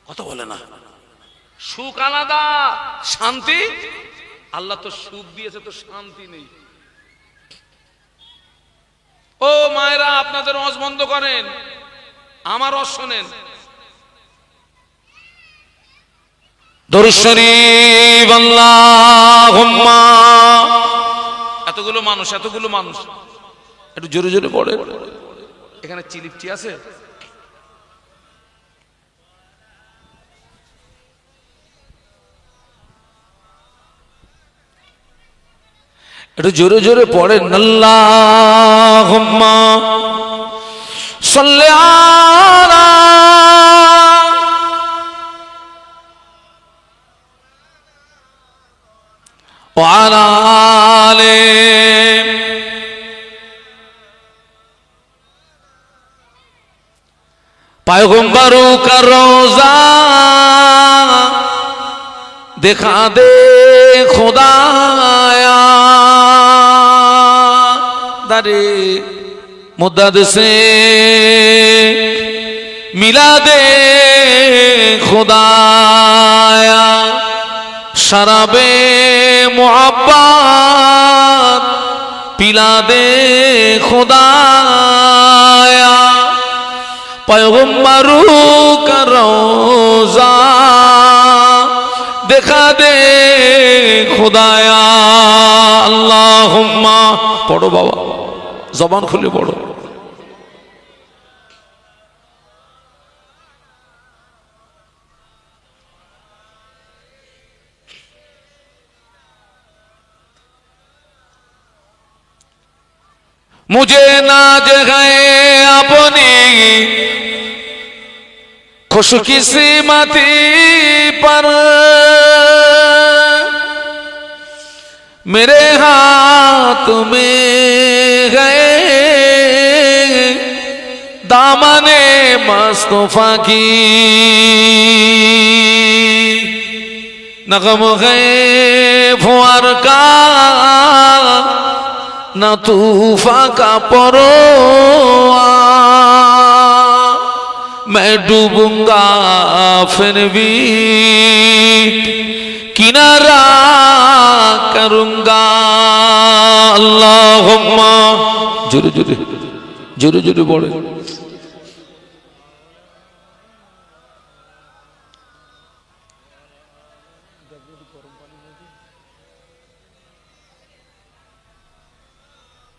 Speaker 1: কথা বলে না। সুখ আলাদা, শান্তি। আল্লাহ তো সুখ দিয়েছে, তো শান্তি নেই। ও মায়েরা, আপনাদের ওয়াজ বন্ধ করেন, আমার ওয়াজ শোনেন। দরুদ শরীফ আল্লাহুম্মা। এতগুলো মানুষ একটু জোরে জোরে পড়ে। এখানে চিলিপটি আছে? একটু জোরে জোরে পড়েন। আল্লাহুম্মা সাল্লি আলা ওয়া আলা আলি पैगंबरों का रोजा दिखा दे खुदाया, दरे मुद्दत से मिला दे खुदाया, शराबे मोहब्बत पिला दे खुदाया, पैगंबरों का रोजा दिखा दे खुदाया। अल्लाहुम्मा पढ़ो बाबा, जबान खुले पढ़ो। मुझे नाज है अपनी खुशकिस्मती पर, मेरे हाथ में गए दामने मुस्तफा की, नगम गए फुआर का न तूफा का परोआ, मैं डूबूंगा फिर भी किनारा करूंगा। अल्लाहुम्मा जोरे जोरे जोरे जोरे बोले।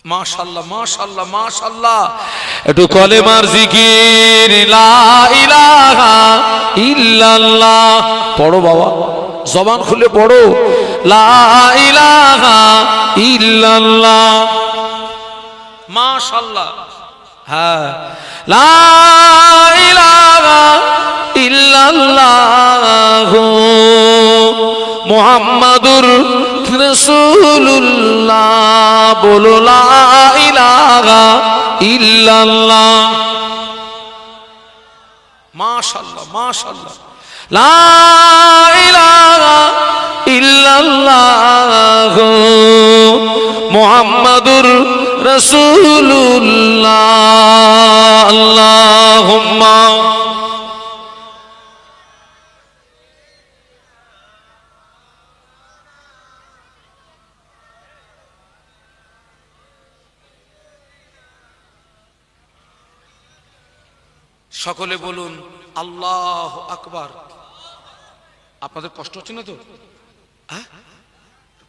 Speaker 1: माशाल्लाह माशाल्लाह माशाल्लाह। একটু কলেমার জিকির লা ইলাহা ইল্লাল্লাহ পড়ো বাবা, জবান খুলে পড়ো। লা ইলাহা ইল্লাল্লাহ মাশাল্লাহ। হ্যাঁ, লা ইলাহা ইল্লাল্লাহ মুহাম্মাদুর রাসূলুল্লাহ, बोलो ला इलाहा इल्लल्लाह। माशाल्लाह माशाल्लाह। ला इलाहा इल्लल्लाह मुहम्मदुर रसूलुल्लाह। अल्लाहुम्मा সকলে বলুন আল্লাহু আকবার। আপনাদের কষ্ট হচ্ছে না তো? হ্যাঁ,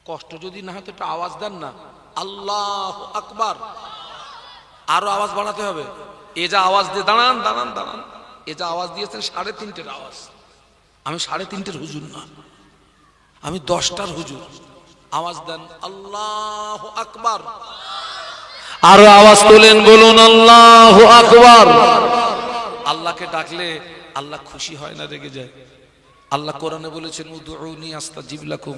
Speaker 1: কষ্ট যদি না হয় তো একটু আওয়াজ দেন না, আল্লাহু আকবার। আরো আওয়াজ বাড়াতে হবে। এ যা আওয়াজ দিয়ে দাঁড়ান দাঁড়ান দাঁড়ান, এ যা আওয়াজ দিয়েছেন 3.5-এর আওয়াজ। আমি 3.5-এর হুজুর না, আমি 10টার হুজুর। আওয়াজ দেন আল্লাহু আকবার। আরো আওয়াজ তোলেন, বলুন আল্লাহু আকবার। আল্লাহকে ডাকলে আল্লাহ খুশি হয় না, রেগে যায়। আল্লাহ কোরআনে বলেছেন উদউনি আস্তাজিব লাকুম,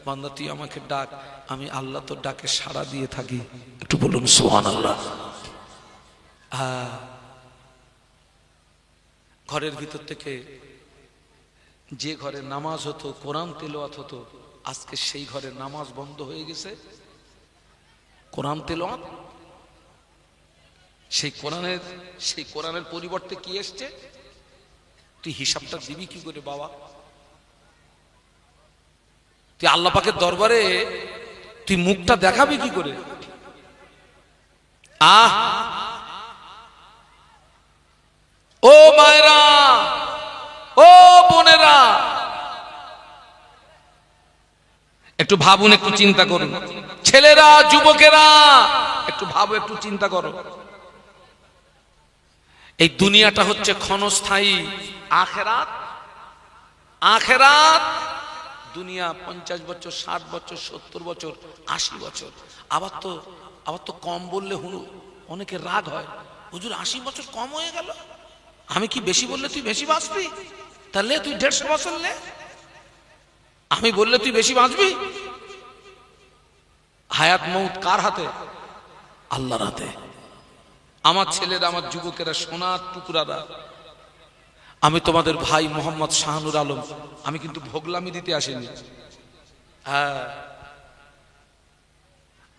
Speaker 1: বান্দা তুই আমাকে ডাক, আমি আল্লাহ তো ডাকে সাড়া দিয়ে থাকি। একটু বলুন সুবহানাল্লাহ। ঘরের ভিতর থেকে যে ঘরে নামাজ হতো, কোরআন তেলাওয়াত হতো, আজকে সেই ঘরে নামাজ বন্ধ হয়ে গেছে। কোরআন তেলাওয়াত, সেই কোরআনের পরিবর্তে কি এসছে? তুই হিসাবটা দিবি কি করে বাবা? তুই আল্লাহ পাকের দরবারে তুই মুখটা দেখাবি কি করে? ও মায়েরা, ও বোনেরা, একটু ভাবুন, একটু চিন্তা করুন। ছেলেরা, যুবকেরা, একটু ভাবো, একটু চিন্তা করো। এই দুনিয়াটা হচ্ছে ক্ষণস্থায়ী। আখেরাত, আখেরাত দুনিয়া 50 বছর, 60 বছর, 70 বছর, 80 বছর। আবার তো কম বললে অনেকে রাগ হয়, হুজুর 80 বছর কম হয়ে গেল, আমি কি বেশি বললে তুই বেশি বাঁচবি? তাহলে তুই 150 বছর নে, আমি বললে তুই বেশি বাঁচবি? হায়াত মউত কার হাতে? আল্লাহর হাতে। আমার ছেলেরা, আমার যুবকেরা, সোনার টুকরারা, আমি তোমাদের ভাই মোহাম্মদ শাহানুর আলম, আমি কিন্তু ভোগলামি দিতে আসিনি। হ্যাঁ,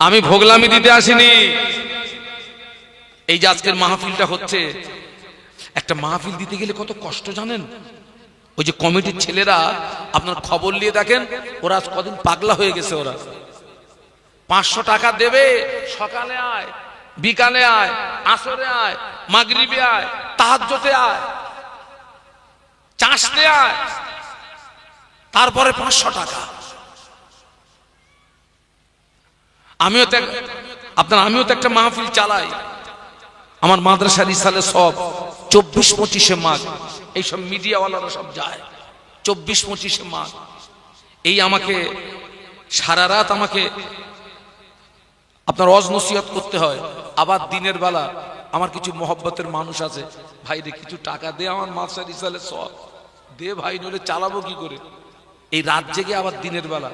Speaker 1: আমি ভোগলামি দিতে আসিনি। এই যে আজকের মাহফিলটা হচ্ছে, একটা মাহফিল দিতে গেলে কত কষ্ট জানেন? ওই যে কমিটির ছেলেরা, আপনার খবর নিয়ে দেখেন, ওরা আজ কদিন পাগলা হয়ে গেছে। ওরা 500 টাকা দেবে, সকালে আয়, বিকালে আয়, আসরে আয়, মাগরিবে আয়, তাহাজ্জুদে আয়, চাষতে আয়, তারপরে 500 টাকা। আমিও তো একটা মাহফিল চালাই, আমার মাদ্রাসার ইসালে সব 24-25 মাঘ, এইসব মিডিয়াওয়ালারা সব যায় 24-25 মাঘ। এই আমাকে সারা রাত আমাকে আপনার ওয়াজ নসিহত করতে হয়। আবার দিনের বেলা আমার কিছু মহব্বতের মানুষ আছে, ভাই রে কিছু টাকা দে, আমার মাদ্রাসার ইসালে সব দে ভাই, নইলে চালাবো কি করে? এই রাত জেগে আবার দিনের বেলা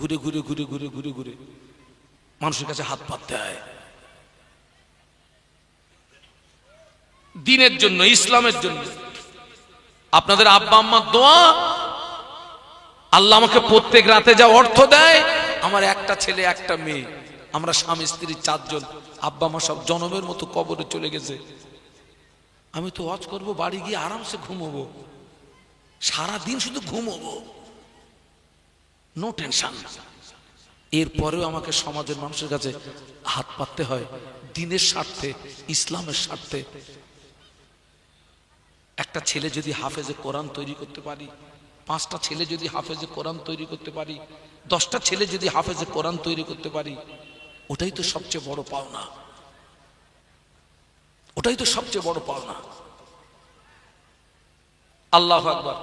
Speaker 1: ঘুরে ঘুরে ঘুরে ঘুরে ঘুরে ঘুরে মানুষের কাছে হাত পাততে হয় দিনের জন্য, ইসলামের জন্য। আপনাদের আব্বা আম্মার দোয়া, আল্লাহ আমাকে প্রত্যেক রাতে যা অর্থ দেয়, আমার একটা ছেলে একটা মেয়ে, আমরা স্বামী স্ত্রী 4 জন, আব্বা মা সব জনমের মতো কবরে চলে গেছে। আমি তো ওয়াজ করব, বাড়ি গিয়ে আরামসে ঘুমোবো, সারা দিন শুধু ঘুমোবো, নো টেনশন। এরপরেও আমাকে সমাজের মানুষের কাছে হাত পাততে হয় দিনের স্বার্থে, ইসলামের স্বার্থে। একটা ছেলে যদি হাফেজে কোরআন তৈরি করতে পারি, 5টা ছেলে যদি হাফেজে কোরআন তৈরি করতে পারি, 10টা ছেলে যদি হাফেজে কোরআন তৈরি করতে পারি, ওটাই তো সবচেয়ে বড় পাওনা, ওটাই তো সবচেয়ে বড় পাওনা। আল্লাহু আকবার।